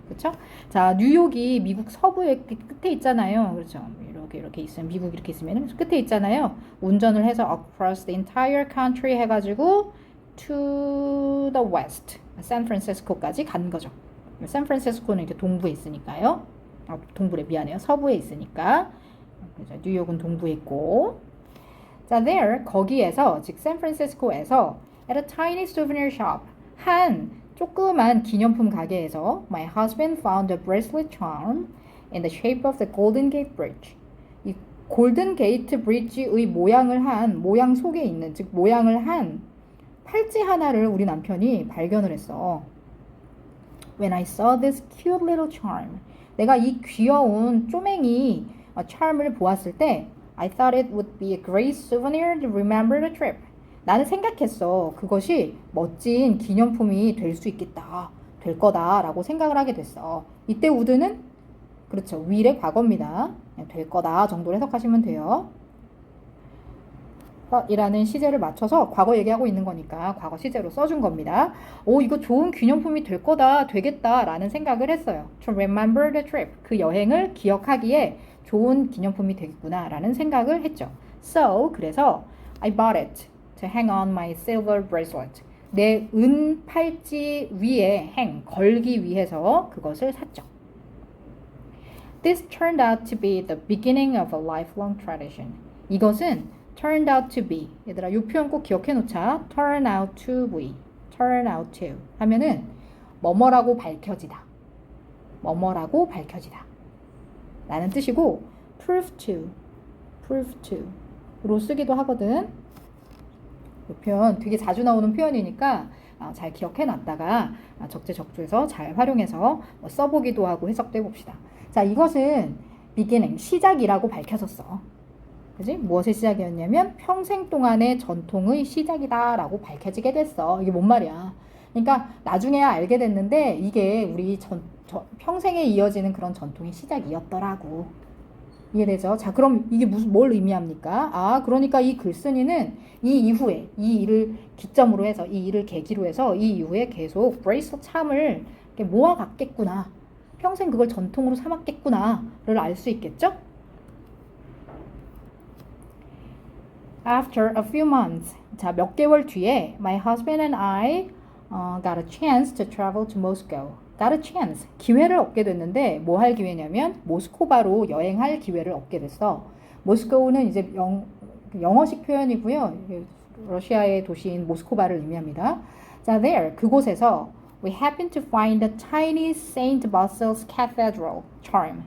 A: 그렇죠? 자, 뉴욕이 미국 서부의 끝에 있잖아요. 그렇죠? 이렇게 있으면 미국 이렇게 있으면 끝에 있잖아요. 운전을 해서 across the entire country 해가지고 to the west, 샌프란시스코까지 간 거죠. 샌프란시스코는 이렇게 동부에 있으니까요. 동부래 미안해요. 서부에 있으니까. 그래서 뉴욕은 동부에 있고. 자, there 거기에서 즉 샌프란시스코에서 at a tiny souvenir shop 한 조그만 기념품 가게에서 my husband found a bracelet charm in the shape of the Golden Gate Bridge. 이 골든 게이트 브리지의 모양을 한 모양 속에 있는 즉 모양을 한 팔찌 하나를 우리 남편이 발견을 했어. When I saw this cute little charm, 내가 이 귀여운 쪼맹이 charm을 보았을 때 I thought it would be a great souvenir to remember the trip. 나는 생각했어. 그것이 멋진 기념품이 될 수 있겠다. 될 거다라고 생각을 하게 됐어. 이때 would는 그렇죠. will의 과거입니다. 될 거다 정도로 해석하시면 돼요. 이라는 시제를 맞춰서 과거 얘기하고 있는 거니까 과거 시제로 써준 겁니다. 오, 이거 좋은 기념품이 될 거다, 되겠다 라는 생각을 했어요. To remember the trip. 그 여행을 기억하기에 좋은 기념품이 되겠구나 라는 생각을 했죠. So, 그래서 I bought it to hang on my silver bracelet. 내 은 팔찌 위에 걸기 위해서 그것을 샀죠. This turned out to be the beginning of a lifelong tradition. 이것은 turned out to be. 얘들아, 이 표현 꼭 기억해 놓자. turn out to be. turn out to 하면은 뭐뭐라고 밝혀지다. 뭐뭐라고 밝혀지다. 라는 뜻이고 prove to 로 쓰기도 하거든. 이 표현 되게 자주 나오는 표현이니까 잘 기억해 놨다가 적재적소에서 잘 활용해서 써보기도 하고 해석도 해봅시다. 자, 이것은 beginning, 시작이라고 밝혀졌어. 그지? 무엇의 시작이었냐면 평생 동안의 전통의 시작이다라고 밝혀지게 됐어. 이게 뭔 말이야? 그러니까 나중에야 알게 됐는데 이게 우리 평생에 이어지는 그런 전통의 시작이었더라고. 이해되죠? 자, 그럼 이게 뭘 의미합니까? 그러니까 이 글쓴이는 이 이후에 이 일을 기점으로 해서 이 일을 계기로 해서 이 이후에 계속 브레이슬 참을 모아갔겠구나. 평생 그걸 전통으로 삼았겠구나를 알 수 있겠죠? After a few months, 자, 몇 개월 뒤에 my husband and I got a chance to travel to Moscow. got a chance, 기회를 얻게 됐는데 뭐 할 기회냐면 모스코바로 여행할 기회를 얻게 됐어. 모스코우는 이제 영어식 표현이고요. 러시아의 도시인 모스코바를 의미합니다. 자, there, 그곳에서 we happened to find the Chinese Saint Basil's Cathedral charm.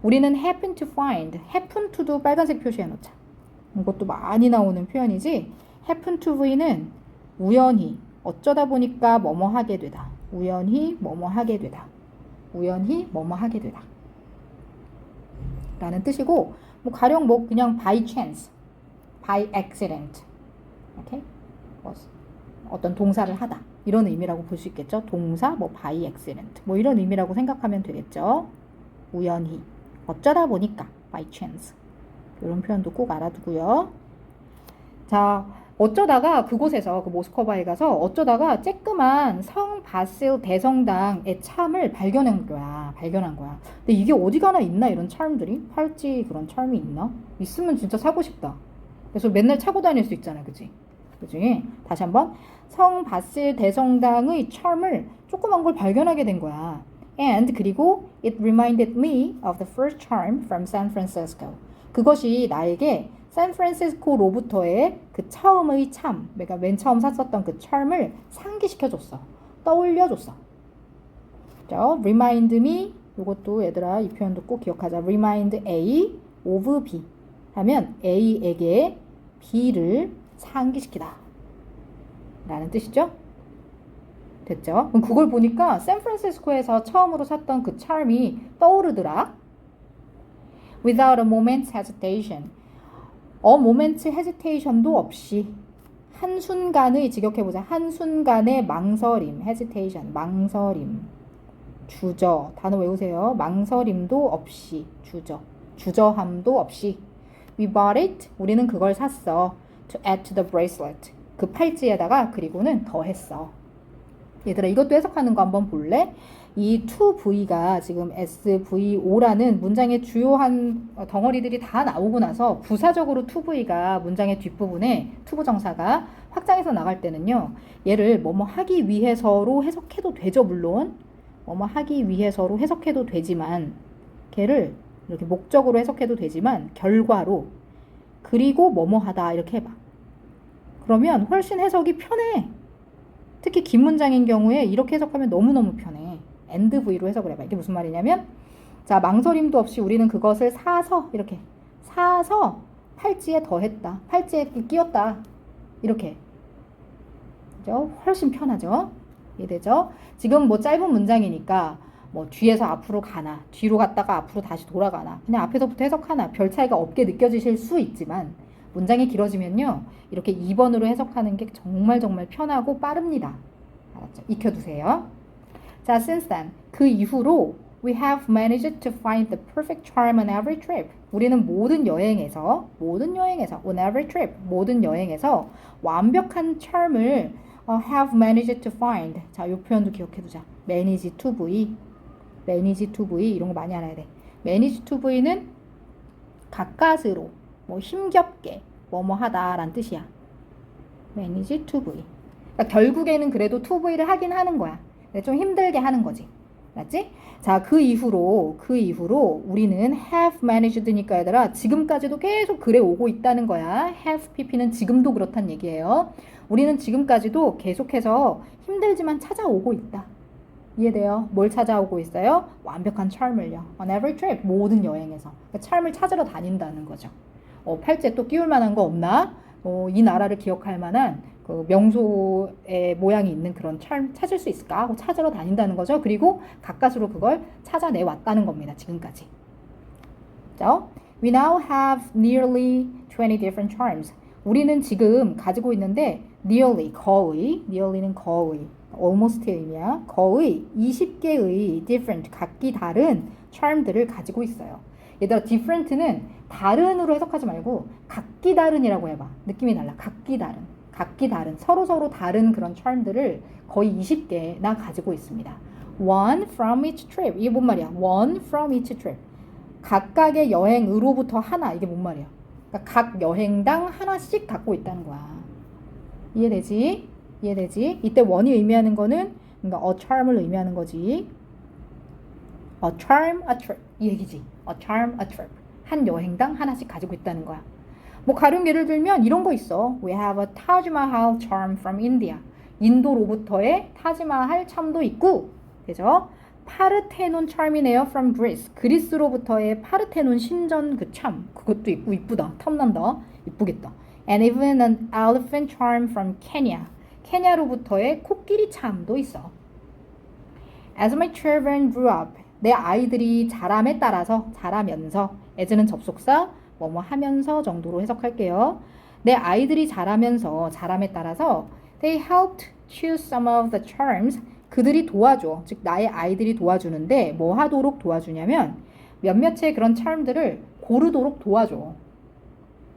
A: 우리는 happen to find, happen to도 빨간색 표시해 놓자. 이것도 많이 나오는 표현이지. happen to v는 우연히, 어쩌다 보니까 뭐뭐 하게 되다. 우연히 뭐뭐 하게 되다. 우연히 뭐뭐 하게 되다. 라는 뜻이고, 가령 그냥 by chance, by accident. 이렇게 어떤 동사를 하다. 이런 의미라고 볼 수 있겠죠. 동사, by accident. 이런 의미라고 생각하면 되겠죠. 우연히, 어쩌다 보니까, by chance. 이런 표현도 꼭 알아두고요. 자, 어쩌다가 그곳에서 그 모스크바에 가서 어쩌다가 쬐끄만 성 바실 대성당의 참을 발견한 거야. 근데 이게 어디 가나 있나 이런 charm들이? 팔찌 그런 charm이 있나? 있으면 진짜 사고 싶다. 그래서 맨날 차고 다닐 수 있잖아, 그지? 다시 한번 성 바실 대성당의 charm을 조그만 걸 발견하게 된 거야. And 그리고 it reminded me of the first charm from San Francisco. 그것이 나에게 샌프란시스코로부터의 그 처음의 참, 내가 맨 처음 샀었던 그 charm을 상기시켜줬어. 떠올려줬어. 그죠? Remind me, 이것도 얘들아 이 표현도 꼭 기억하자. Remind A of B 하면 A에게 B를 상기시키다 라는 뜻이죠. 됐죠? 그럼 그걸 보니까 샌프란시스코에서 처음으로 샀던 그 charm이 떠오르더라. Without a moment's hesitation. a moment's hesitation도 없이 한순간의, 직역해보자. 한순간의 망설임, hesitation, 망설임, 주저, 단어 외우세요. 망설임도 없이, 주저함도 없이. We bought it, 우리는 그걸 샀어. To add to the bracelet, 그 팔찌에다가 그리고는 더했어. 얘들아, 이것도 해석하는 거 한번 볼래? 이 toV가 지금 SVO라는 문장의 주요한 덩어리들이 다 나오고 나서 부사적으로 toV가 문장의 뒷부분에 투부정사가 확장해서 나갈 때는요, 얘를 뭐뭐 하기 위해서로 해석해도 되죠. 물론 뭐뭐 하기 위해서로 해석해도 되지만, 걔를 이렇게 목적으로 해석해도 되지만 결과로 그리고 뭐뭐 하다 이렇게 해봐. 그러면 훨씬 해석이 편해. 특히 긴 문장인 경우에 이렇게 해석하면 너무너무 편해. and v로 해석을 해봐. 이게 무슨 말이냐면, 자, 망설임도 없이 우리는 그것을 사서, 이렇게 사서 팔찌에 더했다. 팔찌에 끼웠다. 이렇게. 그죠? 훨씬 편하죠? 이해되죠? 지금 짧은 문장이니까 뒤에서 앞으로 가나, 뒤로 갔다가 앞으로 다시 돌아가나, 그냥 앞에서부터 해석하나 별 차이가 없게 느껴지실 수 있지만, 문장이 길어지면요, 이렇게 2번으로 해석하는 게 정말 편하고 빠릅니다. 알았죠? 익혀두세요. 자, since then, 그 이후로 We have managed to find the perfect charm on every trip. 우리는 모든 여행에서 on every trip, 모든 여행에서 완벽한 charm을 have managed to find. 자, 이 표현도 기억해두자. manage to be, 이런 거 많이 알아야 돼. manage to be는 가까스로, 뭐 힘겹게, 뭐뭐 하다라는 뜻이야. manage to be. 그러니까 결국에는 그래도 to be를 하긴 하는 거야. 좀 힘들게 하는 거지. 맞지? 자, 그 이후로 우리는 have managed니까 얘들아 지금까지도 계속 그래 오고 있다는 거야. have pp는 지금도 그렇단 얘기예요. 우리는 지금까지도 계속해서 힘들지만 찾아오고 있다. 이해돼요? 뭘 찾아오고 있어요? 완벽한 charm을요. On every trip, 모든 여행에서. 그러니까 charm을 찾으러 다닌다는 거죠. 팔찌에 또 끼울 만한 거 없나? 이 나라를 기억할 만한 그 명소의 모양이 있는 그런 charm 찾을 수 있을까 하고 찾으러 다닌다는 거죠. 그리고 가까스로 그걸 찾아내 왔다는 겁니다. 지금까지. 자, we now have nearly 20 different charms. 우리는 지금 가지고 있는데 nearly는 거의, almost의 의미야. 거의 20개의 different, 각기 다른 charm들을 가지고 있어요. 얘들아, different는 다른으로 해석하지 말고 각기 다른이라고 해봐. 느낌이 달라. 각기 다른, 서로 다른 그런 charm들을 거의 20개나 가지고 있습니다. One from each trip. 이게 뭔 말이야? One from each trip. 각각의 여행으로부터 하나. 이게 뭔 말이야? 그러니까 각 여행당 하나씩 갖고 있다는 거야. 이해되지? 이때 one이 의미하는 거는 그러니까 a charm을 의미하는 거지. A charm, a trip. 이 얘기지. A charm, a trip. 한 여행당 하나씩 가지고 있다는 거야. 뭐 가령 예를 들면 이런 거 있어. We have a Taj Mahal charm from India. 인도로부터의 타지마할 참도 있고, 그죠? 파르테논 charm이네요. From Greece. 그리스로부터의 파르테논 신전 그 참. 그것도 있고 이쁘다. 탐난다. 이쁘겠다. And even an elephant charm from Kenya. 케냐로부터의 코끼리 참도 있어. As my children grew up. 내 아이들이 자람에 따라서, 자라면서, as는 접속사, 뭐뭐 하면서 정도로 해석할게요. 내 아이들이 자라면서, 자람에 따라서 they helped choose some of the charms. 그들이 도와줘. 즉 나의 아이들이 도와주는데 뭐 하도록 도와주냐면 몇몇의 그런 charm들을 고르도록 도와줘.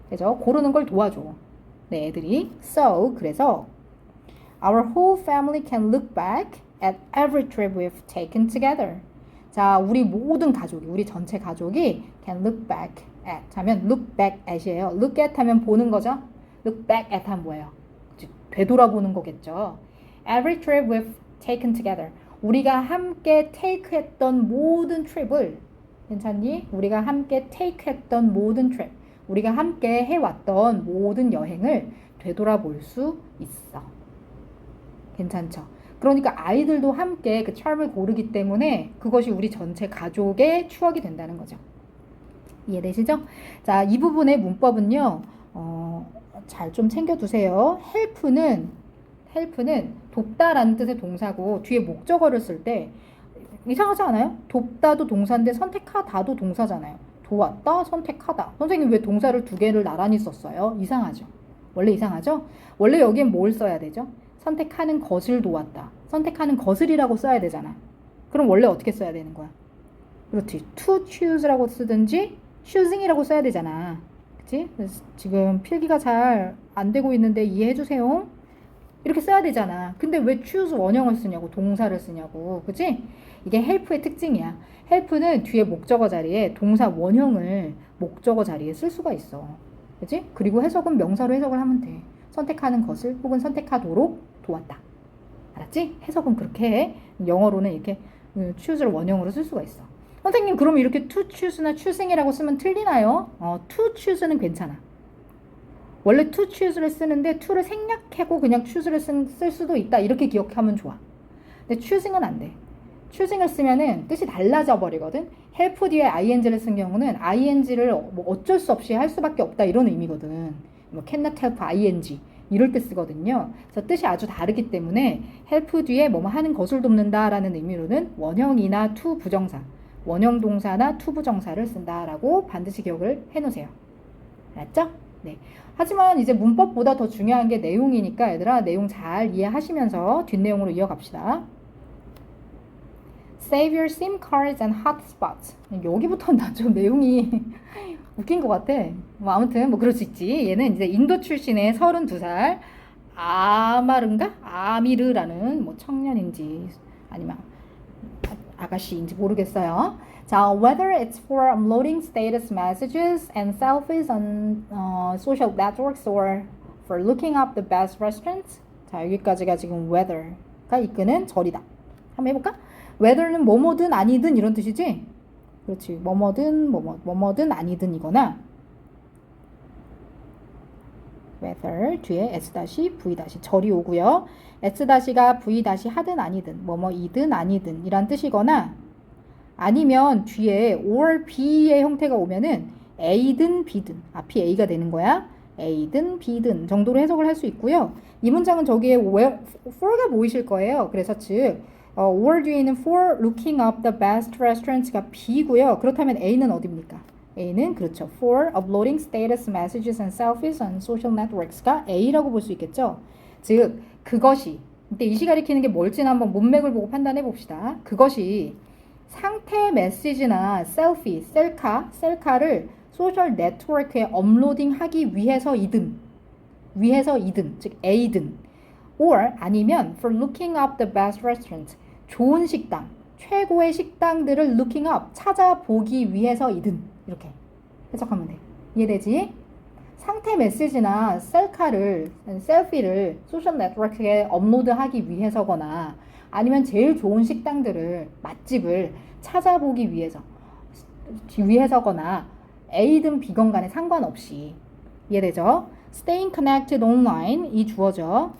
A: 그죠? 고르는 걸 도와줘. 내 애들이. So, 그래서 our whole family can look back at every trip we've taken together. 자, 우리 모든 가족이, 우리 전체 가족이 can look back at 하면 look back at이에요. look at 하면 보는 거죠. look back at 하면 뭐예요? 되돌아보는 거겠죠. Every trip we've taken together. 우리가 함께 take 했던 모든 trip을, 괜찮니? 우리가 함께 take 했던 모든 trip, 우리가 함께 해왔던 모든 여행을 되돌아볼 수 있어. 괜찮죠? 그러니까 아이들도 함께 그 charm을 고르기 때문에 그것이 우리 전체 가족의 추억이 된다는 거죠. 이해되시죠? 자, 이 부분의 문법은요, 잘 좀 챙겨두세요. help는 돕다라는 뜻의 동사고 뒤에 목적어를 쓸 때 이상하지 않아요? 돕다도 동사인데 선택하다도 동사잖아요. 도왔다, 선택하다. 선생님 왜 동사를 두 개를 나란히 썼어요? 이상하죠? 원래 이상하죠? 원래 여기엔 뭘 써야 되죠? 선택하는 것을 도왔다. 선택하는 것을이라고 써야 되잖아. 그럼 원래 어떻게 써야 되는 거야? 그렇지. to choose라고 쓰든지 choosing이라고 써야 되잖아. 그치? 그래서 지금 필기가 잘 안 되고 있는데 이해해 주세요. 이렇게 써야 되잖아. 근데 왜 choose 원형을 쓰냐고, 동사를 쓰냐고. 그치? 이게 help의 특징이야. help는 뒤에 목적어 자리에 동사 원형을 목적어 자리에 쓸 수가 있어. 그치? 그리고 해석은 명사로 해석을 하면 돼. 선택하는 것을 혹은 선택하도록 도왔다. 알았지? 해석은 그렇게 해. 영어로는 이렇게 choose를 원형으로 쓸 수가 있어. 선생님 그럼 이렇게 to choose나 choosing이라고 쓰면 틀리나요? to choose는 괜찮아. 원래 to choose를 쓰는데 to를 생략하고 그냥 choose를 쓸 수도 있다. 이렇게 기억하면 좋아. 근데 choosing은 안 돼. choosing을 쓰면은 뜻이 달라져 버리거든. help 뒤에 ing를 쓴 경우는 ing를 뭐 어쩔 수 없이 할 수밖에 없다 이런 의미거든. 뭐 cannot help ing 이럴 때 쓰거든요. 그래서 뜻이 아주 다르기 때문에 help 뒤에 뭐뭐 하는 것을 돕는다라는 의미로는 원형이나 to 부정사, 원형 동사나 to 부정사를 쓴다라고 반드시 기억을 해놓으세요. 알았죠? 네. 하지만 이제 문법보다 더 중요한 게 내용이니까 얘들아 내용 잘 이해하시면서 뒷내용으로 이어갑시다. Save your SIM cards and hotspots. 여기부터는 나 좀 내용이 웃긴 것 같아. 뭐 아무튼 뭐 그럴 수 있지. 얘는 이제 인도 출신의 32살 아미르라는 뭐 청년인지 아니면 아가씨인지 모르겠어요. 자, whether it's for uploading status messages and selfies on social networks or for looking up the best restaurants. 자, 여기까지가 지금 whether가 이끄는 절이다. 한번 해볼까? whether는 뭐뭐든 아니든 이런 뜻이지? 그렇지. 뭐뭐든 아니든 이거나 whether 뒤에 s-v- 절이 오고요. s-가 v- 하든 아니든 뭐뭐이든 아니든 이란 뜻이거나 아니면 뒤에 or b의 형태가 오면은 a든 b든 앞이 a가 되는 거야. a든 b든 정도로 해석을 할 수 있고요. 이 문장은 저기에 for가 보이실 거예요. 그래서 즉 or 뒤에는 for looking up the best restaurants가 b고요. 그렇다면 a는 어디입니까? A는 그렇죠. For uploading status messages and selfies on social networks가 A라고 볼 수 있겠죠. 즉 그것이 이때 이시 가리키는 게 뭘지는 한번 문맥을 보고 판단해 봅시다. 그것이 상태 메시지나 셀피, 셀카를 소셜 네트워크에 업로딩하기 위해서이든 즉 A든 or 아니면 for looking up the best restaurants 좋은 식당, 최고의 식당들을 looking up 찾아보기 위해서이든 이렇게 해석하면 돼. 이해되지? 상태 메시지나 셀피를 소셜 네트워크에 업로드하기 위해서거나 아니면 제일 좋은 식당들을 맛집을 찾아보기 위해서거나 A든 B건 간에 상관없이 이해되죠? Staying connected online 이 주어죠.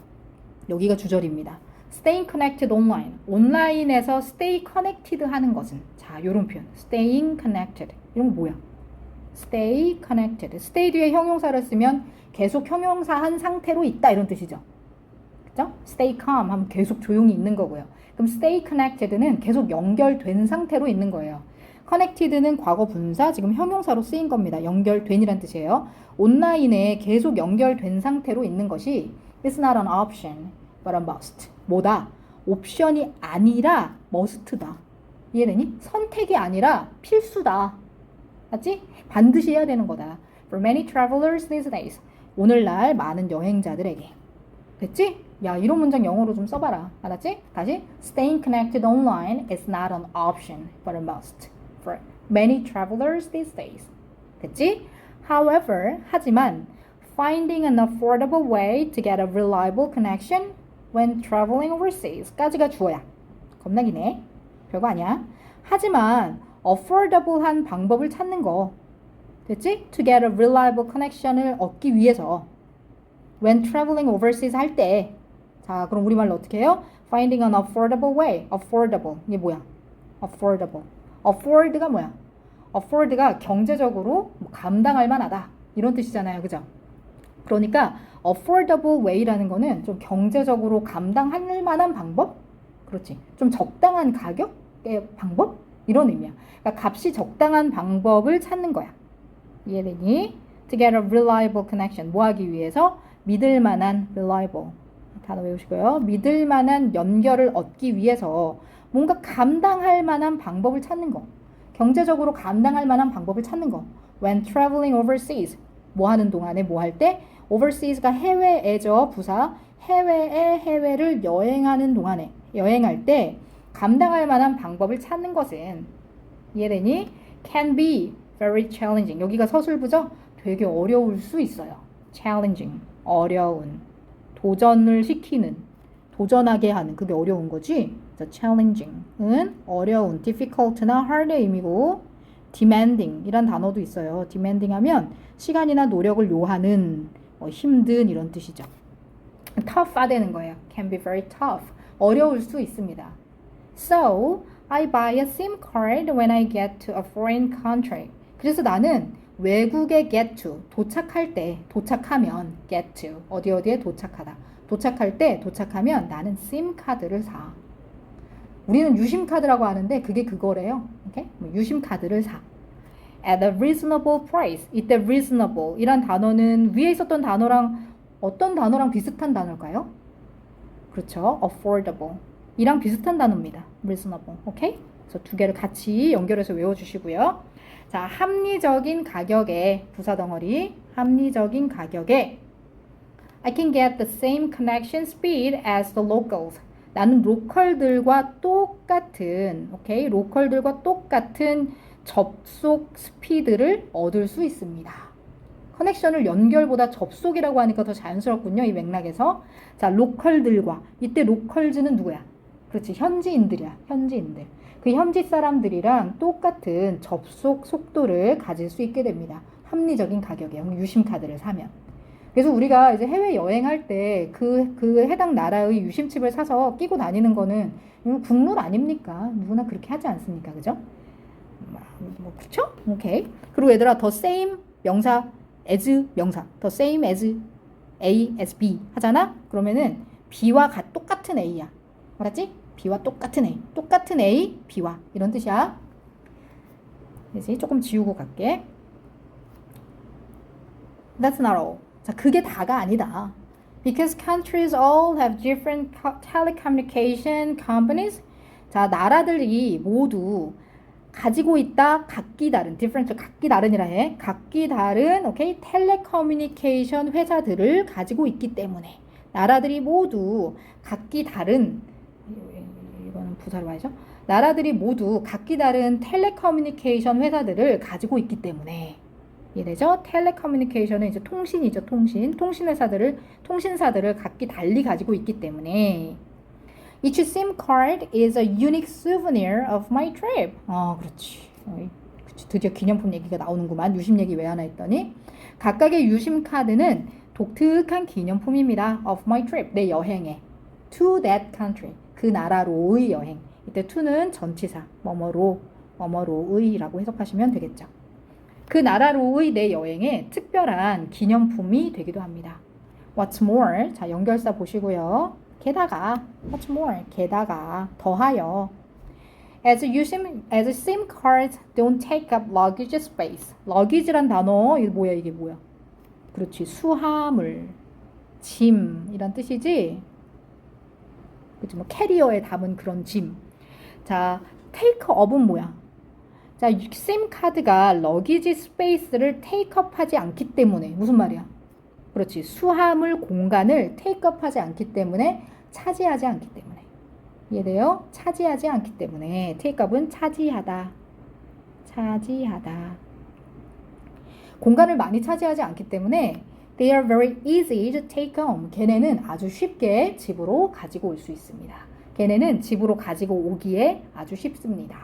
A: 여기가 주절입니다. Staying connected online 온라인에서 stay connected 하는 것은 자 요런 표현 staying connected 이런 거 뭐야? stay connected stay 뒤에 형용사를 쓰면 계속 형용사한 상태로 있다 이런 뜻이죠. 그죠? stay calm 하면 계속 조용히 있는 거고요. 그럼 stay connected는 계속 연결된 상태로 있는 거예요. connected는 과거 분사 지금 형용사로 쓰인 겁니다. 연결된이란 뜻이에요. 온라인에 계속 연결된 상태로 있는 것이 It's not an option, but a must. 뭐다? 옵션이 아니라 must다. 이해되니? 선택이 아니라 필수다. 맞지? 반드시 해야 되는 거다. For many travelers these days. 오늘날 많은 여행자들에게. 됐지? 야, 이런 문장 영어로 좀 써봐라. 알았지? 다시. Staying connected online is not an option, but a must. For many travelers these days. 됐지? However, 하지만 finding an affordable way to get a reliable connection when traveling overseas 까지가 주어야. 겁나 기네. 별거 아니야. 하지만 affordable한 방법을 찾는 거. 됐지? To get a reliable connection을 얻기 위해서 when traveling overseas 할 때 자, 그럼 우리말로 어떻게 해요? Finding an affordable way. affordable. 이게 뭐야? affordable. afford가 뭐야? afford가 경제적으로 감당할 만하다. 이런 뜻이잖아요. 그죠? 그러니까 affordable way라는 거는 좀 경제적으로 감당할 만한 방법? 그렇지. 좀 적당한 가격의 방법? 이런 의미야. 그러니까 값이 적당한 방법을 찾는 거야. 이해되니? To get a reliable connection. 뭐 하기 위해서? 믿을 만한 reliable. 단어 외우시고요. 믿을 만한 연결을 얻기 위해서 뭔가 감당할 만한 방법을 찾는 거. 경제적으로 감당할 만한 방법을 찾는 거. When traveling overseas. 뭐 하는 동안에 뭐 할 때? overseas가 해외에죠. 부사. 해외를 여행하는 동안에 여행할 때 감당할 만한 방법을 찾는 것은 이해되니? Can be very challenging. 여기가 서술부죠? 되게 어려울 수 있어요. challenging. 어려운. 도전을 시키는. 도전하게 하는. 그게 어려운 거지? challenging은 어려운. difficult나 hard의 의미고 demanding 이란 단어도 있어요. demanding 하면 시간이나 노력을 요하는 힘든 이런 뜻이죠. tough가 되는 거예요. can be very tough. 어려울 수 있습니다. So, I buy a SIM card when I get to a foreign country. 그래서 나는 외국에 get to, 도착하면 get to, 어디에 도착하다. 도착하면 나는 SIM 카드를 사. 우리는 유심 카드라고 하는데 그게 그거래요. 오케이? 유심 카드를 사. At a reasonable price. 이때 reasonable 이란 단어는 위에 있었던 단어랑 어떤 단어랑 비슷한 단어일까요? 그렇죠. affordable. 이랑 비슷한 단어입니다. reasonable. 오케이? 그래서 두 개를 같이 연결해서 외워주시고요. 자, 합리적인 가격에 부사 덩어리 합리적인 가격에 I can get the same connection speed as the locals. 나는 로컬들과 똑같은 오케이 로컬들과 똑같은 접속 스피드를 얻을 수 있습니다. 커넥션을 연결보다 접속이라고 하니까 더 자연스럽군요. 이 맥락에서. 자, 로컬들과 이때 로컬즈는 누구야? 그렇지, 현지인들이야. 현지인들. 그 현지 사람들이랑 똑같은 접속 속도를 가질 수 있게 됩니다. 합리적인 가격에 유심카드를 사면. 그래서 우리가 이제 해외 여행할 때 그 해당 나라의 유심칩을 사서 끼고 다니는 거는 국룰 아닙니까? 누구나 그렇게 하지 않습니까? 그죠? 그쵸? 오케이. 그리고 얘들아, the same 명사, as 명사, the same as A as B 하잖아? 그러면은 B와 똑같은 A야. 알았지? B와 똑같은 A. 똑같은 A, B와. 이런 뜻이야. 그래서 조금 지우고 갈게. That's not all. 자, 그게 다가 아니다. Because countries all have different telecommunication companies. 자, 나라들이 모두 가지고 있다. 각기 다른, different, 각기 다른이라 해. 각기 다른, 오케이, 텔레커뮤니케이션 회사들을 가지고 있기 때문에 나라들이 모두 각기 다른, 이거는 부사로 와야죠. 나라들이 모두 각기 다른 텔레커뮤니케이션 회사들을 가지고 있기 때문에 이해되죠? 텔레커뮤니케이션은 이제 통신이죠. 통신사들을 각기 달리 가지고 있기 때문에 Each SIM card is a unique souvenir of my trip. 그렇지. 드디어 기념품 얘기가 나오는구만. 유심 얘기 왜 하나 했더니 각각의 유심 카드는 독특한 기념품입니다. Of my trip. 내 여행에. To that country. 그 나라로의 여행. 이때 to는 전치사. 뭐뭐로의라고 해석하시면 되겠죠. 그 나라로의 내 여행에 특별한 기념품이 되기도 합니다. What's more, 자 연결사 보시고요. 게다가, what's more, 게다가, 더하여. As SIM cards don't take up luggage space. luggage란 단어, 이게 뭐야? 그렇지, 수하물, 짐 이란 뜻이지. 그렇지, 뭐 캐리어에 담은 그런 짐. 자, take up은 뭐야? 자, SIM 카드가 러기지 스페이스를 테이크업하지 않기 때문에 무슨 말이야? 그렇지, 수화물 공간을 테이크업하지 않기 때문에 차지하지 않기 때문에 이해돼요? 차지하지 않기 때문에 테이크업은 차지하다 공간을 많이 차지하지 않기 때문에 they are very easy to take home. 걔네는 아주 쉽게 집으로 가지고 올 수 있습니다. 걔네는 집으로 가지고 오기에 아주 쉽습니다.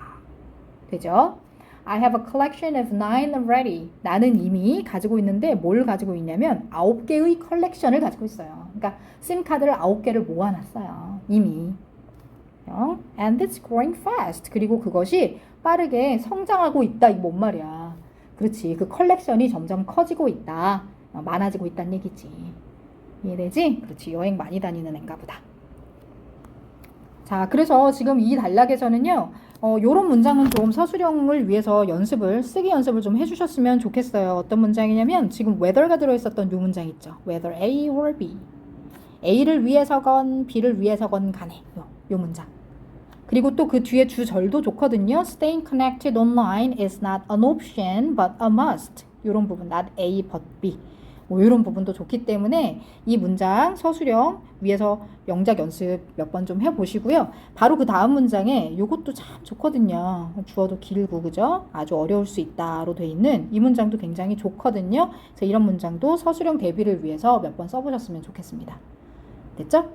A: 되죠? I have a collection of 9 already. 나는 이미 가지고 있는데 뭘 가지고 있냐면 9개의 컬렉션을 가지고 있어요. 그러니까 심카드를 9개를 모아놨어요. 이미. And it's growing fast. 그리고 그것이 빠르게 성장하고 있다. 이게 뭔 말이야. 그렇지. 그 컬렉션이 점점 커지고 있다. 많아지고 있다는 얘기지. 이해되지? 그렇지. 여행 많이 다니는 앤가 보다. 자, 그래서 지금 이 단락에서는요. 요런 문장은 좀 서술형을 위해서 쓰기 연습을 좀 해주셨으면 좋겠어요. 어떤 문장이냐면 지금 whether가 들어있었던 요 문장 있죠. whether A or B. A를 위해서건 B를 위해서건 간에 요 문장. 그리고 또 그 뒤에 주절도 좋거든요. Staying connected online is not an option but a must. 요런 부분, not A but B. 이런 부분도 좋기 때문에 이 문장 서술형 위에서 영작 연습 몇 번 좀 해보시고요. 바로 그 다음 문장에 이것도 참 좋거든요. 주어도 길고 그죠? 아주 어려울 수 있다로 돼 있는 이 문장도 굉장히 좋거든요. 그래서 이런 문장도 서술형 대비를 위해서 몇 번 써보셨으면 좋겠습니다. 됐죠?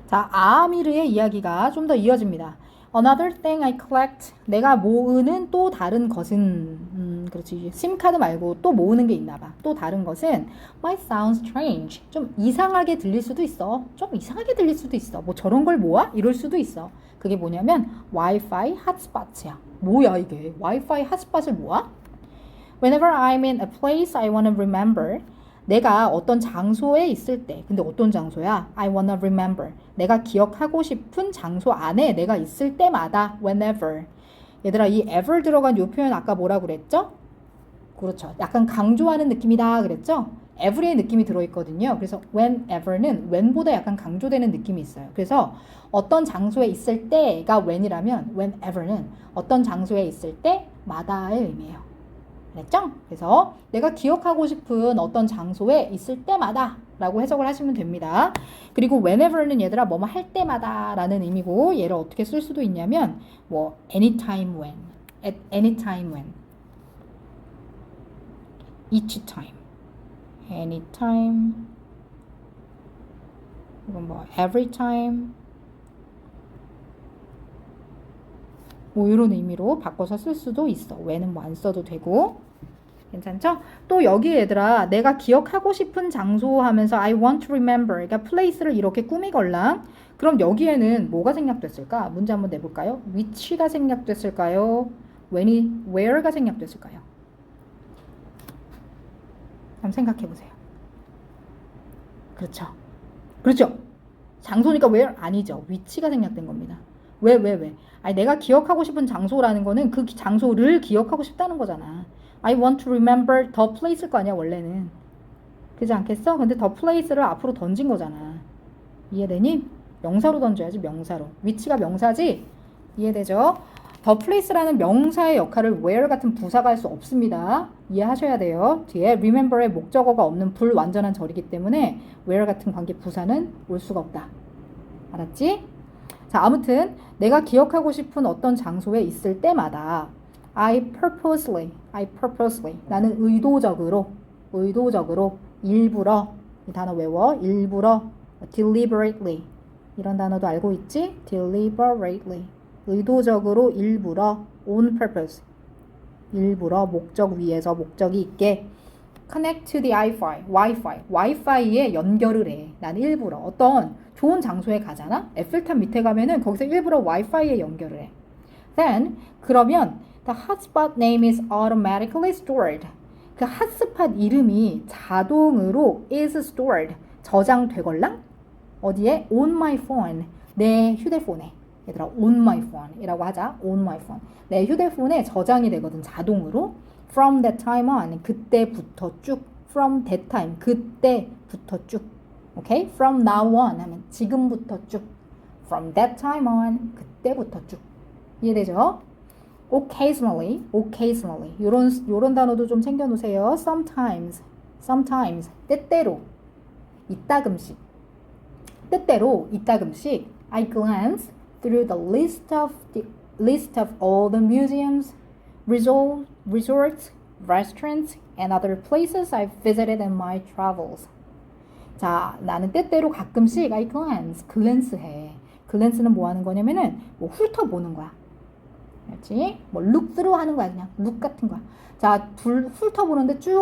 A: 자, 아미르의 이야기가 좀 더 이어집니다. Another thing I collect. 내가 모으는 또 다른 것은 그렇지. 심카드 말고 또 모으는 게 있나 봐. 또 다른 것은 might sound strange. 좀 이상하게 들릴 수도 있어. 뭐 저런 걸 모아? 이럴 수도 있어. 그게 뭐냐면 와이파이 핫스팟이야. 뭐야 이게? 와이파이 핫스팟을 모아? Whenever I'm in a place I want to remember. 내가 어떤 장소에 있을 때, 근데 어떤 장소야? I wanna remember. 내가 기억하고 싶은 장소 안에 내가 있을 때마다 whenever. 얘들아, 이 ever 들어간 이 표현 아까 뭐라고 그랬죠? 그렇죠. 약간 강조하는 느낌이다 그랬죠? every의 느낌이 들어있거든요. 그래서 whenever는 when보다 약간 강조되는 느낌이 있어요. 그래서 어떤 장소에 있을 때가 when이라면 whenever는 어떤 장소에 있을 때마다의 의미예요. 됐죠? 그래서 내가 기억하고 싶은 어떤 장소에 있을 때마다 라고 해석을 하시면 됩니다. 그리고 whenever는 얘들아 뭐뭐 할 때마다 라는 의미고 얘를 어떻게 쓸 수도 있냐면 뭐 anytime when, at any time when, each time, anytime, 이건 뭐 every time 뭐 이런 의미로 바꿔서 쓸 수도 있어. when은 뭐 안 써도 되고 괜찮죠? 또 여기 얘들아 내가 기억하고 싶은 장소 하면서 I want to remember 그러니까 place를 이렇게 꾸미걸랑 그럼 여기에는 뭐가 생략됐을까? 문제 한번 내볼까요? which가 생략됐을까요? where가 생략됐을까요? 한번 생각해 보세요. 그렇죠. 그렇죠. 장소니까 where 아니죠. which가 생략된 겁니다. 왜? 아니 내가 기억하고 싶은 장소라는 거는 그 장소를 기억하고 싶다는 거잖아. I want to remember the place일 거 아니야 원래는. 그렇지 않겠어? 근데 the place를 앞으로 던진 거잖아. 이해되니? 명사로 던져야지 명사로. which가 명사지? 이해되죠? the place라는 명사의 역할을 where 같은 부사가 할 수 없습니다. 이해하셔야 돼요. 뒤에 remember의 목적어가 없는 불완전한 절이기 때문에 where 같은 관계 부사는 올 수가 없다. 알았지? 자, 아무튼 내가 기억하고 싶은 어떤 장소에 있을 때마다 I purposely 나는 의도적으로 일부러 이 단어 외워 일부러 deliberately 이런 단어도 알고 있지? deliberately 의도적으로 일부러 on purpose 일부러 목적 위에서 목적이 있게 connect to the Wi-Fi에 연결을 해. 난 일부러 어떤 좋은 장소에 가잖아? 에펠탑 밑에 가면은 거기서 일부러 와이파이에 연결을 해. Then 그러면 the hotspot name is automatically stored. 그 핫스팟 이름이 자동으로 is stored. 저장되걸랑? 어디에? On my phone. 내 휴대폰에. 얘들아 on my phone 이라고 하자. on my phone. 내 휴대폰에 저장이 되거든 자동으로. From that time on. 그때부터 쭉. From that time. 그때부터 쭉. 오케이? From now on 하면 지금부터 쭉. From that time on. 그때부터 쭉. 이해되죠? Occasionally. 요런 단어도 좀 챙겨놓으세요. Sometimes. 때때로. 이따금씩. I glance through the list of all the museums, resorts, restaurants, and other places I've visited in my travels. 자, 나는 때때로 가끔씩 I glance 해. glance는 뭐 하는 거냐면은 뭐 훑어보는 거야. 알지? 뭐 look through 하는 거야. 그냥 look 같은 거야. 자, 쭉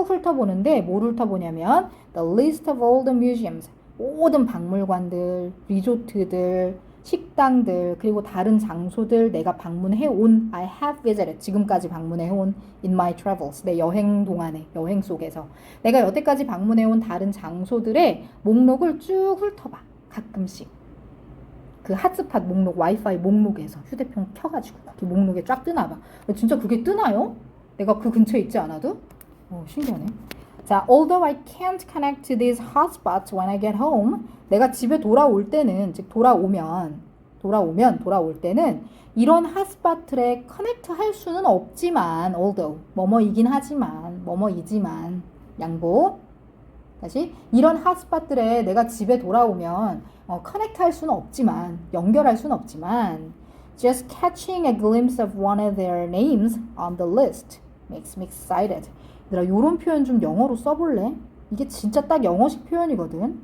A: 훑어보는데 뭘 훑어보냐면 the list of all the museums. 모든 박물관들, 리조트들, 식당들, 그리고 다른 장소들 내가 방문해온 I have visited. 지금까지 방문해온 in my travels. 내 여행 동안에, 여행 속에서. 내가 여태까지 방문해온 다른 장소들의 목록을 쭉 훑어봐. 가끔씩. 그 핫스팟 목록, 와이파이 목록에서 휴대폰 켜가지고 그 목록에 쫙 뜨나봐. 진짜 그게 뜨나요? 내가 그 근처에 있지 않아도? 신기하네. 자, although I can't connect to these hotspots when I get home, 내가 집에 돌아올 때는, 즉 돌아올 때는 이런 핫스팟들에 커넥트 할 수는 없지만, although 뭐뭐이지만 양보. 다시 이런 핫스팟들에 내가 집에 돌아오면 커넥트 할 수는 없지만, 연결할 수는 없지만, just catching a glimpse of one of their names on the list makes me excited. 얘들아, 요런 표현 좀 영어로 써볼래? 이게 진짜 딱 영어식 표현이거든.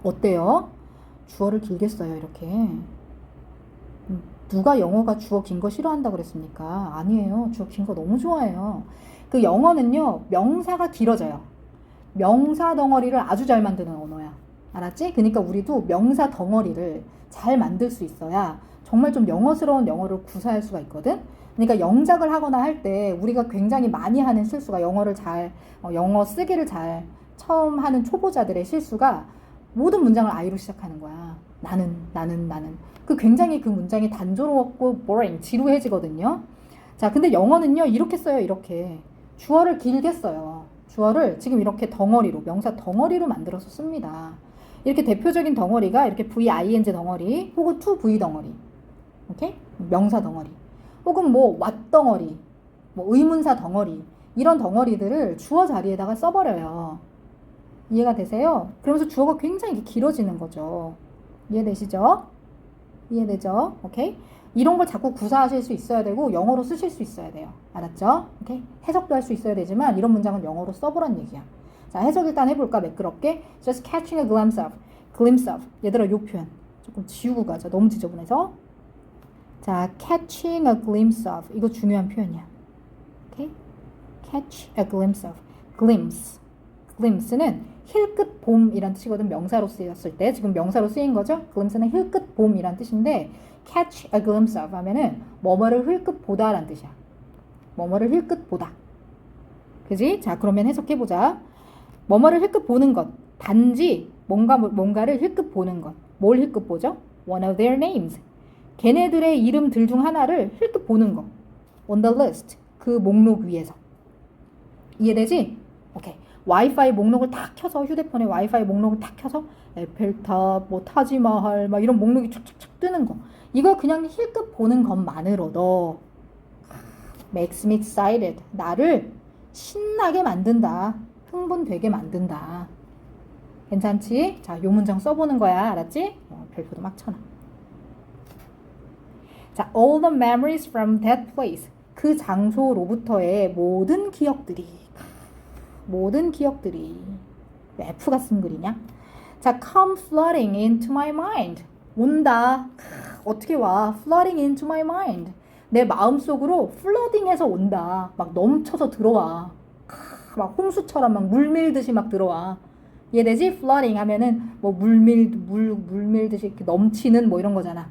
A: 어때요? 주어를 길게 써요, 이렇게. 누가 영어가 주어 긴 거 싫어한다 그랬습니까? 아니에요. 주어 긴 거 너무 좋아해요. 그 영어는요, 명사가 길어져요. 명사 덩어리를 아주 잘 만드는 언어야. 알았지? 그러니까 우리도 명사 덩어리를 잘 만들 수 있어야 정말 좀 영어스러운 영어를 구사할 수가 있거든? 그러니까 영작을 하거나 할 때 우리가 굉장히 많이 하는 실수가 영어 쓰기를 잘 처음 하는 초보자들의 실수가 모든 문장을 I로 시작하는 거야. 나는. 그 굉장히 그 문장이 단조롭고 boring, 지루해지거든요. 자, 근데 영어는요, 이렇게 써요, 이렇게. 주어를 길게 써요. 주어를 지금 이렇게 덩어리로, 명사 덩어리로 만들어서 씁니다. 이렇게 대표적인 덩어리가 이렇게 VING 덩어리 혹은 to V 덩어리, 오케이? 명사 덩어리 혹은 뭐 what 덩어리, 뭐 의문사 덩어리 이런 덩어리들을 주어 자리에다가 써버려요. 이해가 되세요? 그러면서 주어가 굉장히 길어지는 거죠. 이해되시죠? 이해되죠? 오케이? 이런 걸 자꾸 구사하실 수 있어야 되고 영어로 쓰실 수 있어야 돼요. 알았죠? 오케이? 해석도 할 수 있어야 되지만 이런 문장은 영어로 써보란 얘기야. 자, 해석 일단 해볼까? 매끄럽게. Just catching a glimpse of. glimpse of. 얘들아, 요 표현 조금 지우고 가자. 너무 지저분해서. 자, catching a glimpse of. 이거 중요한 표현이야. 오케이? catch a glimpse of. glimpse. glimpse는 힐끗 봄이란 뜻이거든. 명사로 쓰였을 때. 지금 명사로 쓰인 거죠? glimpse는 힐끗 봄이란 뜻인데 catch a glimpse of 하면은 뭐뭐를 힐끗 보다 라는 뜻이야. 뭐뭐를 힐끗 보다. 그지? 자, 그러면 해석해보자. 뭐뭐를 힐끗 보는 것. 단지 뭔가를 힐끗 보는 것. 뭘 힐끗 보죠? One of their names. 걔네들의 이름들 중 하나를 힐끗 보는 것. On the list. 그 목록 위에서. 이해되지? 오케이. 와이파이 목록을 탁 켜서 휴대폰에 와이파이 목록을 탁 켜서 에펠탑, 뭐 타지마할 막 이런 목록이 촥촥촥 뜨는 거. 이걸 그냥 힐끗 보는 것만으로도 makes me excited. 나를 신나게 만든다. 흥분되게 만든다. 괜찮지? 자, 요 문장 써보는 거야. 알았지? 별표도 막 쳐놔. 자, all the memories from that place. 그 장소로부터의 모든 기억들이 왜 F가 쓴 글이냐? 자, come flooding into my mind. 온다. 어떻게 와? flooding into my mind. 내 마음속으로 flooding해서 온다. 막 넘쳐서 들어와. 막 홍수처럼 막 물밀듯이 막 들어와. 이해되지? flooding 하면은 뭐 물밀듯이 이렇게 넘치는 뭐 이런 거잖아.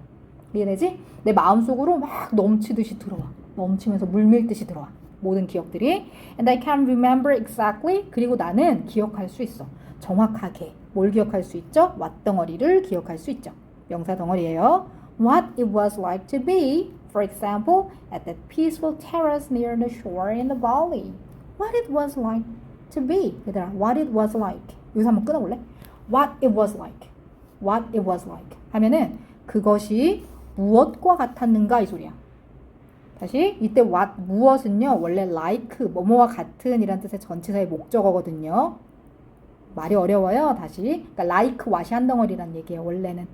A: 이해되지? 내 마음속으로 막 넘치듯이 들어와. 넘치면서 물밀듯이 들어와. 모든 기억들이. And I can remember exactly. 그리고 나는 기억할 수 있어. 정확하게. 뭘 기억할 수 있죠? what 덩어리를 기억할 수 있죠. 명사 덩어리예요. What it was like to be, for example, at that peaceful terrace near the shore in the valley. What it was like to be. 얘들아, what it was like. 여기서 한번 끊어볼래? What it was like. What it was like. 하면은 그것이 무엇과 같았는가 이 소리야. 다시 이때 what 무엇은요 원래 like 뭐뭐와 같은 이란 뜻의 전치사의 목적어거든요. 말이 어려워요. 다시 그러니까 like what이 한 덩어리란 얘기예요. 원래는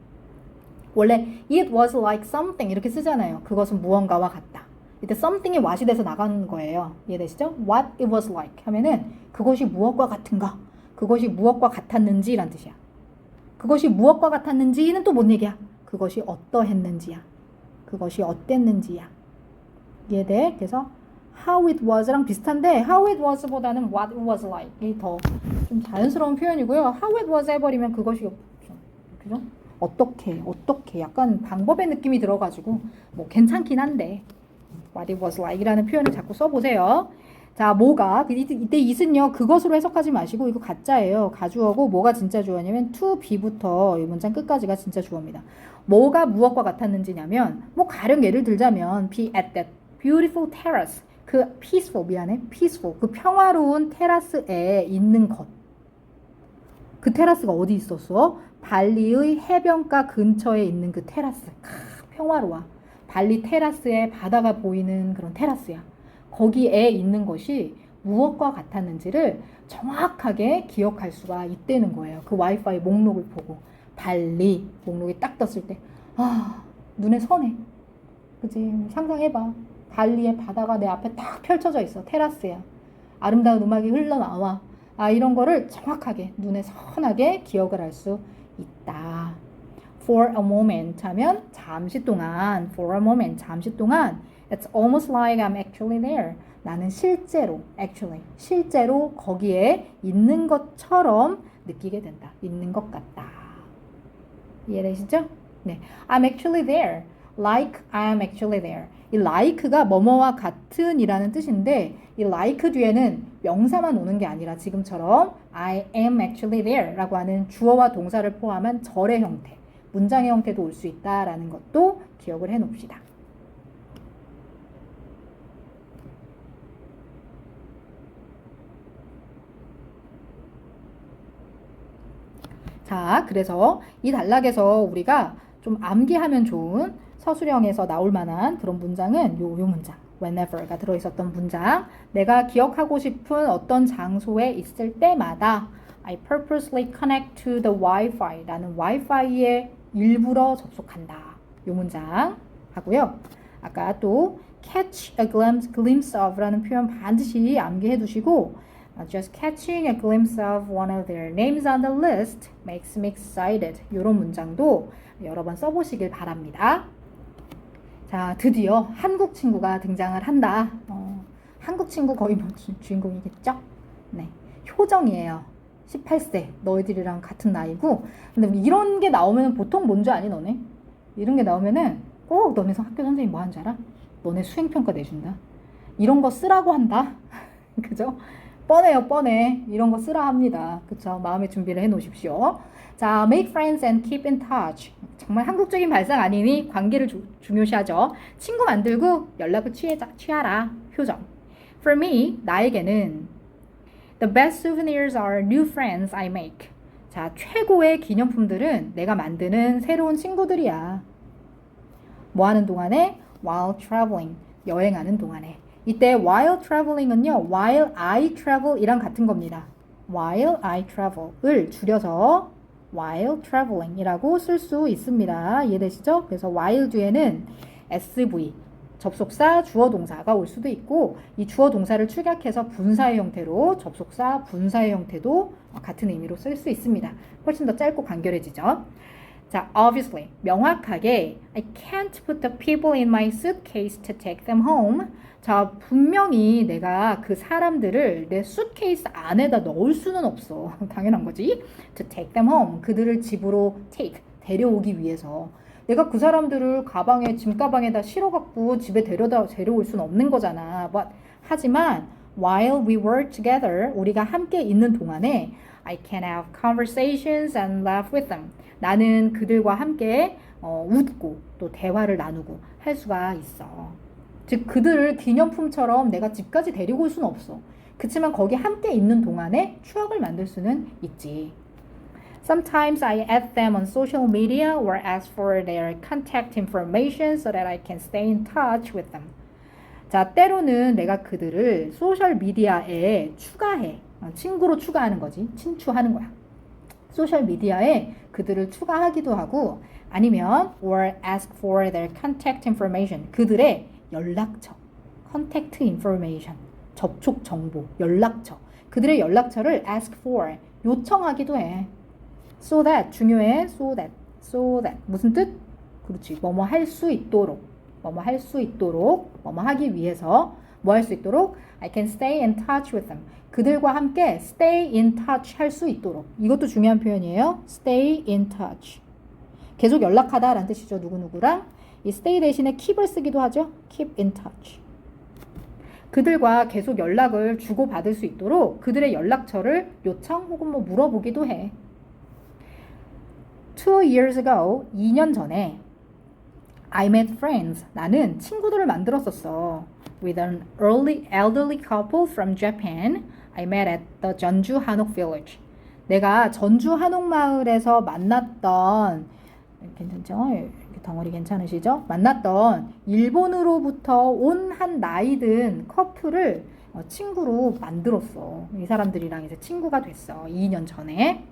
A: 원래 it was like something 이렇게 쓰잖아요. 그것은 무언가와 같다. 이때 something이 what이 돼서 나가는 거예요. 이해되시죠? What it was like 하면은 그것이 무엇과 같은가, 그것이 무엇과 같았는지 란 뜻이야. 그것이 무엇과 같았는지는 또 뭔 얘기야? 그것이 어떠했는지야. 그것이 어땠는지야. 이해돼? 그래서 how it was랑 비슷한데 how it was보다는 what it was like 이 더 좀 자연스러운 표현이고요. how it was 해버리면 그것이 그죠? 어떻게 약간 방법의 느낌이 들어가지고 뭐 괜찮긴 한데 what it was like 이라는 표현을 자꾸 써보세요. 자, 뭐가 이때 it은요 그것으로 해석하지 마시고 이거 가짜예요. 가주어고 뭐가 진짜 주어냐면 to be부터 이 문장 끝까지가 진짜 주어입니다. 뭐가 무엇과 같았는지냐면 뭐 가령 예를 들자면 be at that beautiful terrace 그 peaceful 그 평화로운 테라스에 있는 것. 그 테라스가 어디 있었어? 발리의 해변가 근처에 있는 그 테라스. 평화로워. 발리 테라스에 바다가 보이는 그런 테라스야. 거기에 있는 것이 무엇과 같았는지를 정확하게 기억할 수가 있다는 거예요. 그 와이파이 목록을 보고 발리 목록이 딱 떴을 때 눈에 선해. 그치? 상상해봐. 발리의 바다가 내 앞에 딱 펼쳐져 있어. 테라스야. 아름다운 음악이 흘러나와. 이런 거를 정확하게 눈에 선하게 기억을 할 수 있다. For a moment 하면 잠시 동안. For a moment 잠시 동안. It's almost like I'm actually there. 나는 실제로 거기에 있는 것처럼 느끼게 된다. 있는 것 같다. 이해되시죠? 네, I'm actually there. Like I'm actually there. 이 like가 뭐뭐와 같은 이라는 뜻인데 이 like 뒤에는 명사만 오는 게 아니라 지금처럼 I am actually there 라고 하는 주어와 동사를 포함한 절의 형태, 문장의 형태도 올 수 있다라는 것도 기억을 해 놓읍시다. 자, 그래서 이 단락에서 우리가 좀 암기하면 좋은 서술형에서 나올 만한 그런 문장은 요 문장. whenever가 들어있었던 문장. 내가 기억하고 싶은 어떤 장소에 있을 때마다 I purposely connect to the Wi-Fi. 나는 Wi-Fi에 일부러 접속한다. 요 문장 하고요. 아까 또 catch a glimpse of 라는 표현 반드시 암기해 두시고 just catching a glimpse of one of their names on the list makes me excited. 이런 문장도 여러 번 써보시길 바랍니다. 자, 드디어 한국 친구가 등장을 한다. 한국 친구 거의 뭐 주인공이겠죠? 네, 효정이에요. 18세, 너희들이랑 같은 나이고. 근데 이런 게 나오면 보통 뭔 줄 아니 너네? 이런 게 나오면은 꼭 너네 학교 선생님 뭐 하는 줄 알아? 너네 수행평가 내준다. 이런 거 쓰라고 한다. 그죠? 뻔해요, 뻔해. 이런 거 쓰라 합니다. 그쵸? 마음의 준비를 해 놓으십시오. 자, make friends and keep in touch. 정말 한국적인 발상 아니니 관계를 중요시하죠. 친구 만들고 연락을 취하라. 효정. For me, 나에게는 the best souvenirs are new friends I make. 자, 최고의 기념품들은 내가 만드는 새로운 친구들이야. 뭐 하는 동안에? While traveling. 여행하는 동안에. 이때 while traveling은요, while I travel 이랑 같은 겁니다. while I travel을 줄여서 while traveling 이라고 쓸 수 있습니다. 이해되시죠? 그래서 while 뒤에는 SV, 접속사, 주어 동사가 올 수도 있고, 이 주어 동사를 축약해서 분사의 형태로 접속사, 분사의 형태도 같은 의미로 쓸 수 있습니다. 훨씬 더 짧고 간결해지죠. 자, obviously, 명확하게 I can't put the people in my suitcase to take them home. 자, 분명히 내가 그 사람들을 내 수트케이스 안에다 넣을 수는 없어. 당연한 거지. To take them home. 그들을 집으로 take, 데려오기 위해서. 내가 그 사람들을 가방에, 짐가방에다 실어갖고 집에 데려올 수는 없는 거잖아. But, 하지만 while we were together, 우리가 함께 있는 동안에 I can have conversations and laugh with them. 나는 그들과 함께 웃고 또 대화를 나누고 할 수가 있어. 즉 그들을 기념품처럼 내가 집까지 데리고 올 수는 없어. 그치만 거기 함께 있는 동안에 추억을 만들 수는 있지. Sometimes I add them on social media or ask for their contact information so that I can stay in touch with them. 자, 때로는 내가 그들을 소셜 미디어에 추가해. 친구로 추가하는 거지. 친추하는 거야. 소셜 미디어에 그들을 추가하기도 하고 아니면 or ask for their contact information. 그들의 연락처. contact information. 접촉 정보. 연락처. 그들의 연락처를 ask for. 요청하기도 해. so that. 중요해. so that. 무슨 뜻? 그렇지. 뭐뭐 할 수 있도록. 뭐뭐 할 수 있도록. 뭐뭐 하기 위해서. 뭐 할 수 있도록? I can stay in touch with them. 그들과 함께 stay in touch 할 수 있도록. 이것도 중요한 표현이에요. stay in touch. 계속 연락하다 라는 뜻이죠. 누구누구랑. 이 stay 대신에 keep을 쓰기도 하죠. keep in touch. 그들과 계속 연락을 주고받을 수 있도록 그들의 연락처를 요청 혹은 뭐 물어보기도 해. 2 years ago, 2년 전에 I met friends. 나는 친구들을 만들었었어. With an elderly couple from Japan. I met at the 전주 한옥 village. 내가 전주 한옥 마을에서 만났던 괜찮죠? 덩어리 괜찮으시죠? 만났던 일본으로부터 온 한 나이 든 커플을 친구로 만들었어. 이 사람들이랑 이제 친구가 됐어. 2년 전에.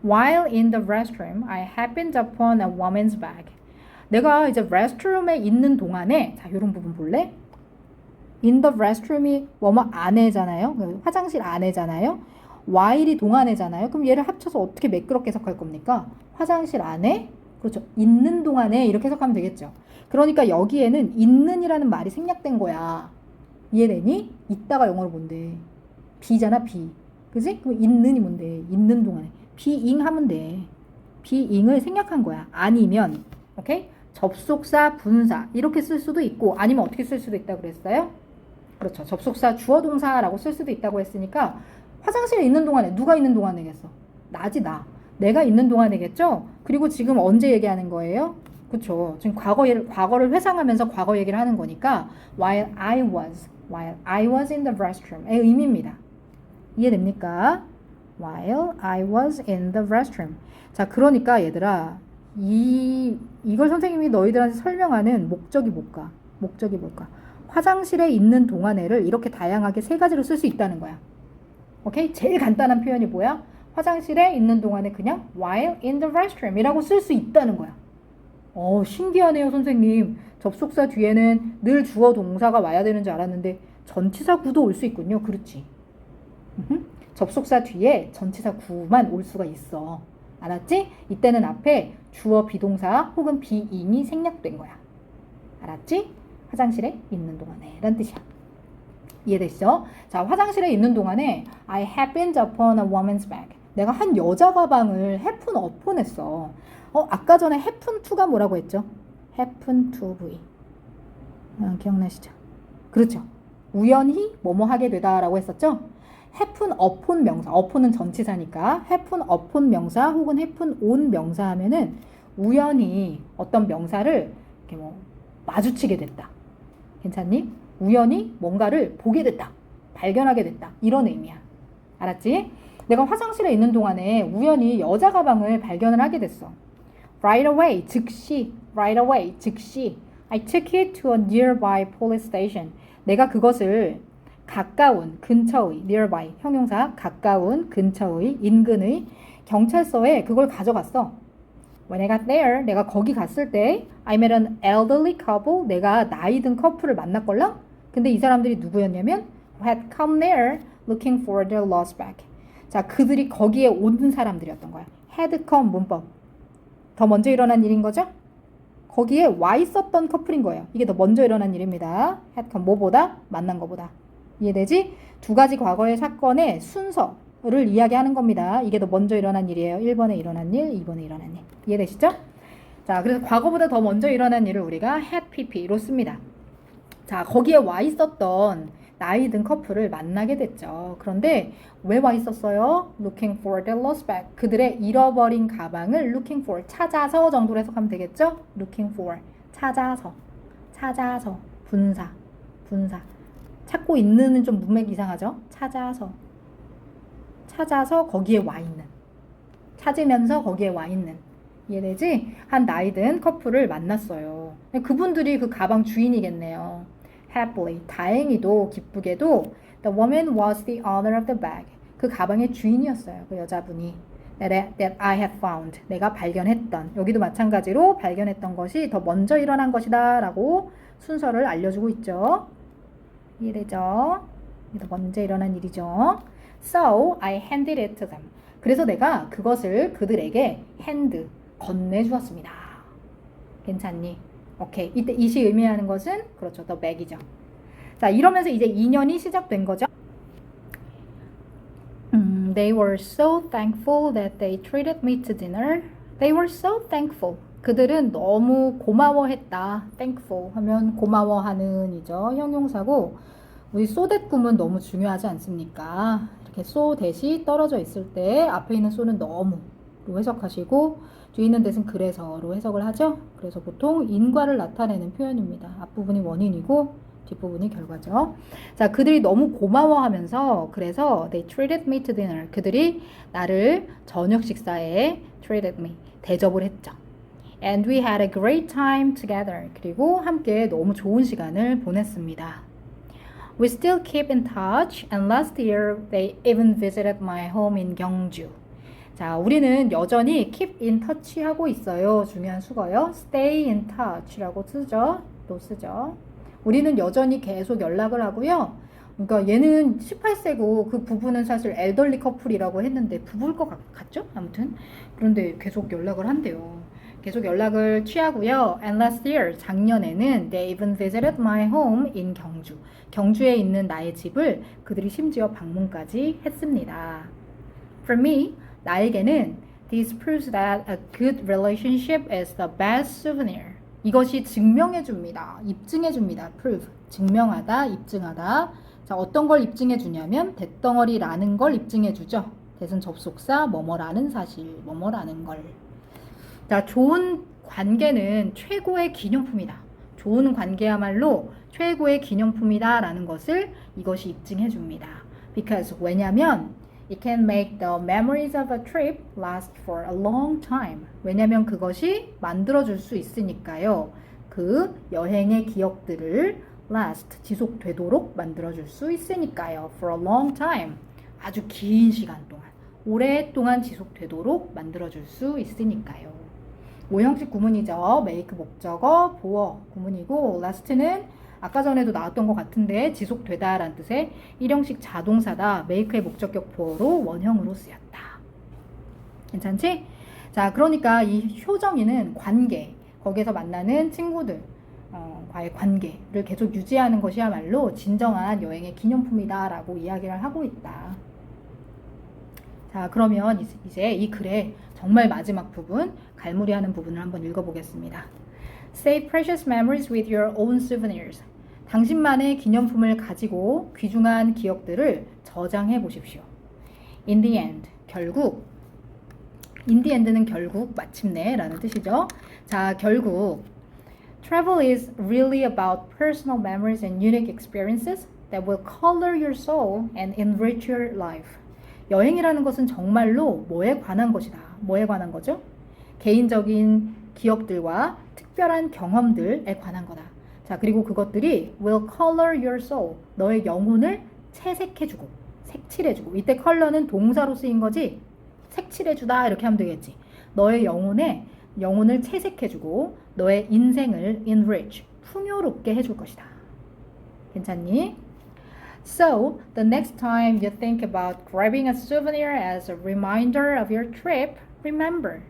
A: While in the restroom, I happened upon a woman's bag. 내가 이제 restroom에 있는 동안에 자, 이런 부분 볼래? in the restroom이 뭐뭐 안에잖아요. 화장실 안에잖아요. while이 동안에잖아요. 그럼 얘를 합쳐서 어떻게 매끄럽게 해석할 겁니까? 화장실 안에 그렇죠. 있는 동안에 이렇게 해석하면 되겠죠. 그러니까 여기에는 있는이라는 말이 생략된 거야. 이해되니? 있다가 영어로 뭔데? be잖아, be. 그지? 그럼 있는이 뭔데? 있는 동안에. being 하면 돼. being을 생략한 거야. 아니면 오케이? 접속사, 분사 이렇게 쓸 수도 있고 아니면 어떻게 쓸 수도 있다고 그랬어요? 그렇죠. 접속사, 주어 동사라고 쓸 수도 있다고 했으니까 화장실에 있는 동안에 누가 있는 동안이겠어? 나지 나. 내가 있는 동안이겠죠? 그리고 지금 언제 얘기하는 거예요? 그렇죠. 지금 과거를 회상하면서 과거 얘기를 하는 거니까 while I was in the restroom의 의미입니다. 이해됩니까? while I was in the restroom. 자, 그러니까 얘들아, 이걸 선생님이 너희들한테 설명하는 목적이 뭘까? 목적이 뭘까? 화장실에 있는 동안에를 이렇게 다양하게 세 가지로 쓸 수 있다는 거야. 오케이? 제일 간단한 표현이 뭐야? 화장실에 있는 동안에 그냥 while in the restroom 이라고 쓸 수 있다는 거야. 신기하네요, 선생님. 접속사 뒤에는 늘 주어 동사가 와야 되는 줄 알았는데 전치사 구도 올 수 있군요. 그렇지? 접속사 뒤에 전치사 구만 올 수가 있어. 알았지? 이때는 앞에 주어 비동사 혹은 비ing이 생략된 거야. 알았지? 화장실에 있는 동안에 라는 뜻이야. 이해됐죠? 자, 화장실에 있는 동안에 I happened upon a woman's bag. 내가 한 여자 가방을 happen upon 했어. 아까 전에 happen to가 뭐라고 했죠? happen to be. 기억나시죠? 그렇죠. 우연히 뭐뭐 하게 되다라고 했었죠? happen upon 명사. upon은 전치사니까 happen upon 명사 혹은 happen on 명사 하면은 우연히 어떤 명사를 이렇게 뭐 마주치게 됐다. 괜찮니? 우연히 뭔가를 보게 됐다. 발견하게 됐다. 이런 의미야. 알았지? 내가 화장실에 있는 동안에 우연히 여자 가방을 발견을 하게 됐어. Right away, 즉시. Right away, 즉시. I took it to a nearby police station. 내가 그것을 가까운, 근처의, nearby, 형용사, 가까운, 근처의, 인근의 경찰서에 그걸 가져갔어. When I got there, 내가 거기 갔을 때 I met an elderly couple. 내가 나이 든 커플을 만났걸랑? 근데 이 사람들이 누구였냐면 had come there looking for their lost bag. 자, 그들이 거기에 온 사람들이었던 거야. had come 문법. 더 먼저 일어난 일인 거죠? 거기에 와 있었던 커플인 거예요. 이게 더 먼저 일어난 일입니다. had come 뭐보다? 만난 거보다. 이해되지? 두 가지 과거의 사건의 순서를 이야기하는 겁니다. 이게 더 먼저 일어난 일이에요. 1번에 일어난 일, 2번에 일어난 일. 이해되시죠? 자, 그래서 과거보다 더 먼저 일어난 일을 우리가 had pp로 씁니다. 자, 거기에 와 있었던 나이 든 커플을 만나게 됐죠. 그런데 왜 와 있었어요? Looking for their lost bag. 그들의 잃어버린 가방을 looking for, 찾아서 정도로 해석하면 되겠죠? Looking for, 찾아서, 분사. 찾고 있는은 좀 문맥 이상하죠? 찾아서 거기에 와 있는. 찾으면서 거기에 와 있는. 이해되지? 한 나이 든 커플을 만났어요. 그분들이 그 가방 주인이겠네요. Happily, 다행히도 기쁘게도 the woman was the owner of the bag. 그 가방의 주인이었어요. 그 여자분이. That I had found. 내가 발견했던. 여기도 마찬가지로 발견했던 것이 더 먼저 일어난 것이다 라고 순서를 알려주고 있죠. 이해되죠? 더 먼저 일어난 일이죠. So, I handed it to them. 그래서 내가 그것을 그들에게 hand, 건네주었습니다. 괜찮니? 오케이. 이때 it이 의미하는 것은 그렇죠. the bag이죠. 자, 이러면서 이제 2년이 시작된 거죠. They were so thankful that they treated me to dinner. They were so thankful. 그들은 너무 고마워했다. thankful 하면 고마워하는 이죠. 형용사고 우리 so that 구문 너무 중요하지 않습니까? 이렇게 so that이 떨어져 있을 때 앞에 있는 so는 너무로 해석하시고 뒤에 있는 that은 그래서로 해석을 하죠. 그래서 보통 인과를 나타내는 표현입니다. 앞부분이 원인이고 뒷부분이 결과죠. 자, 그들이 너무 고마워하면서 그래서 they treated me to dinner. 그들이 나를 저녁 식사에 treated me, 대접을 했죠. And we had a great time together. 그리고 함께 너무 좋은 시간을 보냈습니다. We still keep in touch and last year they even visited my home in 경주. 자, 우리는 여전히 keep in touch 하고 있어요. 중요한 수거요. stay in touch라고 쓰죠. 또 쓰죠. 우리는 여전히 계속 연락을 하고요. 그러니까 얘는 18세고 그 부부는 사실 엘더리 커플이라고 했는데 부부일 것 같죠? 아무튼 그런데 계속 연락을 한대요. 계속 연락을 취하고요. And last year, 작년에는 they even visited my home in 경주. 경주에 있는 나의 집을 그들이 심지어 방문까지 했습니다. For me, 나에게는 this proves that a good relationship is the best souvenir. 이것이 증명해줍니다. 입증해줍니다. prove, 증명하다, 입증하다. 자, 어떤 걸 입증해주냐면 대덩어리라는 걸 입증해주죠. 대신 접속사, 뭐뭐라는 사실, 뭐뭐라는 걸. 자, 좋은 관계는 최고의 기념품이다. 좋은 관계야말로 최고의 기념품이다 라는 것을 이것이 입증해 줍니다. Because 왜냐면 It can make the memories of a trip last for a long time. 왜냐면 그것이 만들어줄 수 있으니까요. 그 여행의 기억들을 last, 지속되도록 만들어줄 수 있으니까요. For a long time. 아주 긴 시간 동안. 오랫동안 지속되도록 만들어줄 수 있으니까요. 오형식 구문이죠. make 목적어, 보어 구문이고 last는 아까 전에도 나왔던 것 같은데 지속되다 라는 뜻의 일형식 자동사다. make의 목적격 보어로 원형으로 쓰였다. 괜찮지? 자, 그러니까 이 효정이는 관계, 거기에서 만나는 친구들 과의 관계를 계속 유지하는 것이야말로 진정한 여행의 기념품이다 라고 이야기를 하고 있다. 자, 그러면 이제 이 글의 정말 마지막 부분, 갈무리하는 부분을 한번 읽어보겠습니다. Save precious memories with your own souvenirs. 당신만의 기념품을 가지고 귀중한 기억들을 저장해 보십시오. In the end, 결국. In the end는 결국, 마침내 라는 뜻이죠. 자, 결국 Travel is really about personal memories and unique experiences that will color your soul and enrich your life. 여행이라는 것은 정말로 뭐에 관한 것이다. 뭐에 관한 거죠? 개인적인 기억들과 특별한 경험들에 관한 거다. 자, 그리고 그것들이 will color your soul. 너의 영혼을 채색해주고, 색칠해주고. 이때 color는 동사로 쓰인 거지? 색칠해주다 이렇게 하면 되겠지. 너의 영혼을 채색해주고 너의 인생을 enrich, 풍요롭게 해줄 것이다. 괜찮니? So, the next time you think about grabbing a souvenir as a reminder of your trip, remember,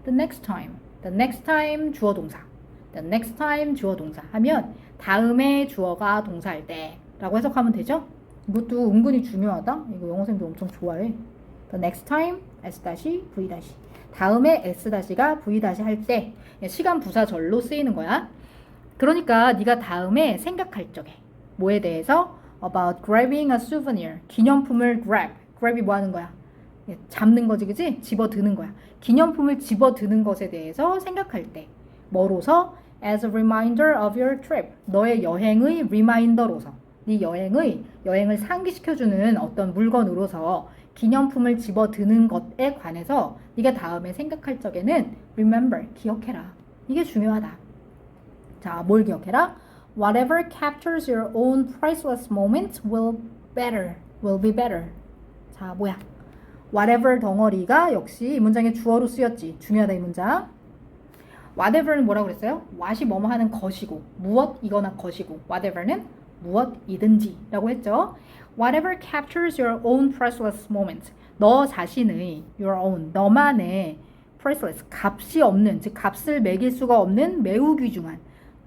A: the next time 주어 동사, the next time 주어 동사 하면 다음에 주어가 동사일 때 라고 해석하면 되죠? 이것도 은근히 중요하다. 이거 영어생들 엄청 좋아해. The next time, S-V-. 다음에 S-가 V- 할 때 시간 부사절로 쓰이는 거야. 그러니까 네가 다음에 생각할 적에 뭐에 대해서 about grabbing a souvenir, 기념품을 grab이 뭐 하는 거야? 잡는 거지, 그지? 집어드는 거야. 기념품을 집어드는 것에 대해서 생각할 때 뭐로서? as a reminder of your trip, 너의 여행의 리마인더로서, 네 여행을 상기시켜주는 어떤 물건으로서 기념품을 집어드는 것에 관해서 네가 다음에 생각할 적에는 remember, 기억해라. 이게 중요하다. 자, 뭘 기억해라? Whatever captures your own priceless moments will be better. 자, 뭐야? whatever 덩어리가 역시 이 문장의 주어로 쓰였지. 중요하다, 이 문장. whatever는 뭐라고 그랬어요? what이 뭐뭐 하는 것이고, 무엇이거나 것이고, whatever는 무엇이든지 라고 했죠. Whatever captures your own priceless moment. 너 자신의 your own, 너만의 priceless, 값이 없는, 즉 값을 매길 수가 없는 매우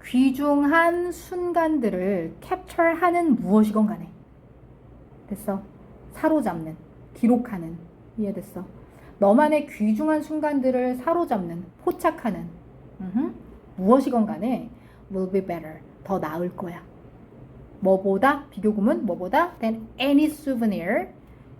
A: 귀중한 순간들을 캡처하는 무엇이건 간에. 됐어? 사로잡는, 기록하는. 이해됐어? 너만의 귀중한 순간들을 사로잡는, 포착하는 무엇이건 간에 will be better, 더 나을 거야. 뭐보다, 비교구문 뭐보다 than any souvenir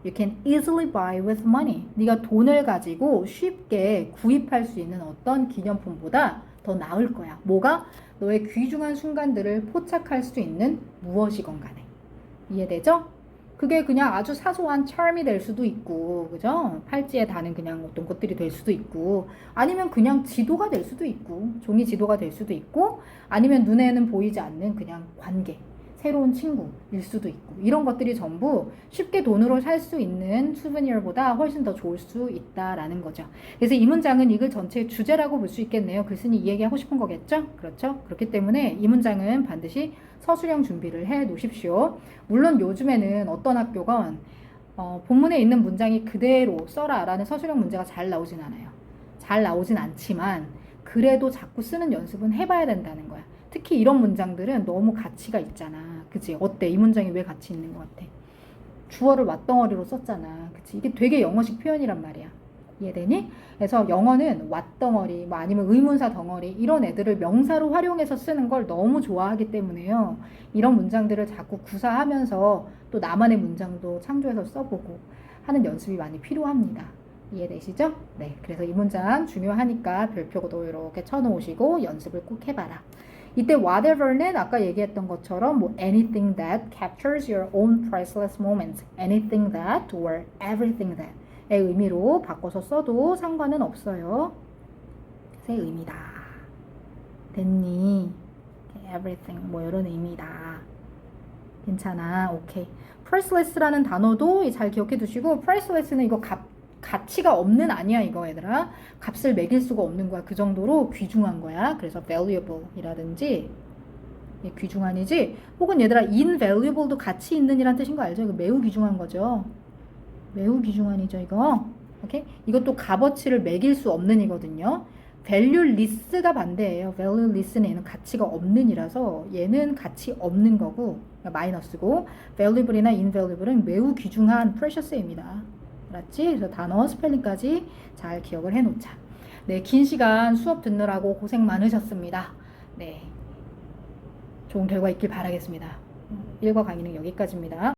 A: you can easily buy with money. 네가 돈을 가지고 쉽게 구입할 수 있는 어떤 기념품보다 더 나을 거야. 뭐가? 너의 귀중한 순간들을 포착할 수 있는 무엇이건 간에. 이해되죠? 그게 그냥 아주 사소한 charm이 될 수도 있고, 그죠? 팔찌에 다는 그냥 어떤 것들이 될 수도 있고, 아니면 그냥 지도가 될 수도 있고, 종이 지도가 될 수도 있고, 아니면 눈에는 보이지 않는 그냥 관계, 새로운 친구일 수도 있고, 이런 것들이 전부 쉽게 돈으로 살 수 있는 수베니어보다 훨씬 더 좋을 수 있다라는 거죠. 그래서 이 문장은 이 글 전체의 주제라고 볼 수 있겠네요. 글쓴이 이 얘기하고 싶은 거겠죠? 그렇죠? 그렇기 때문에 이 문장은 반드시 서술형 준비를 해 놓으십시오. 물론 요즘에는 어떤 학교건 본문에 있는 문장이 그대로 써라 라는 서술형 문제가 잘 나오진 않아요. 잘 나오진 않지만 그래도 자꾸 쓰는 연습은 해봐야 된다는 거야. 특히 이런 문장들은 너무 가치가 있잖아. 그치? 어때? 이 문장이 왜 가치 있는 것 같아? 주어를 왓덩어리로 썼잖아. 그치? 이게 되게 영어식 표현이란 말이야. 이해되니? 그래서 영어는 왓덩어리, 뭐 아니면 의문사 덩어리, 이런 애들을 명사로 활용해서 쓰는 걸 너무 좋아하기 때문에요. 이런 문장들을 자꾸 구사하면서 또 나만의 문장도 창조해서 써보고 하는 연습이 많이 필요합니다. 이해되시죠? 네. 그래서 이 문장 중요하니까 별표도 이렇게 쳐놓으시고 연습을 꼭 해봐라. 이때 whatever는 아까 얘기했던 것처럼 뭐 anything that captures your own priceless moments, anything that or everything that의 의미로 바꿔서 써도 상관은 없어요. 새 의미다. 됐니? everything 뭐 이런 의미다. 괜찮아. 오케이. priceless라는 단어도 잘 기억해 두시고 priceless는 이거 가치가 없는 아니야 이거 얘들아. 값을 매길 수가 없는 거야. 그 정도로 귀중한 거야. 그래서 valuable 이라든지 귀중한이지 혹은 얘들아 invaluable도 가치 있는 이란 뜻인 거 알죠? 이거 매우 귀중한 거죠. 매우 귀중한이죠 이거. 오케이? 이것도 값어치를 매길 수 없는 이거든요. valueless가 반대예요. valueless는 얘는 가치가 없는 이라서 얘는 가치 없는 거고 마이너스고 valuable이나 invaluable은 매우 귀중한 precious입니다. 알았지? 그래서 단어 스펠링까지 잘 기억을 해놓자. 네, 긴 시간 수업 듣느라고 고생 많으셨습니다. 네, 좋은 결과 있길 바라겠습니다. 1과 강의는 여기까지입니다.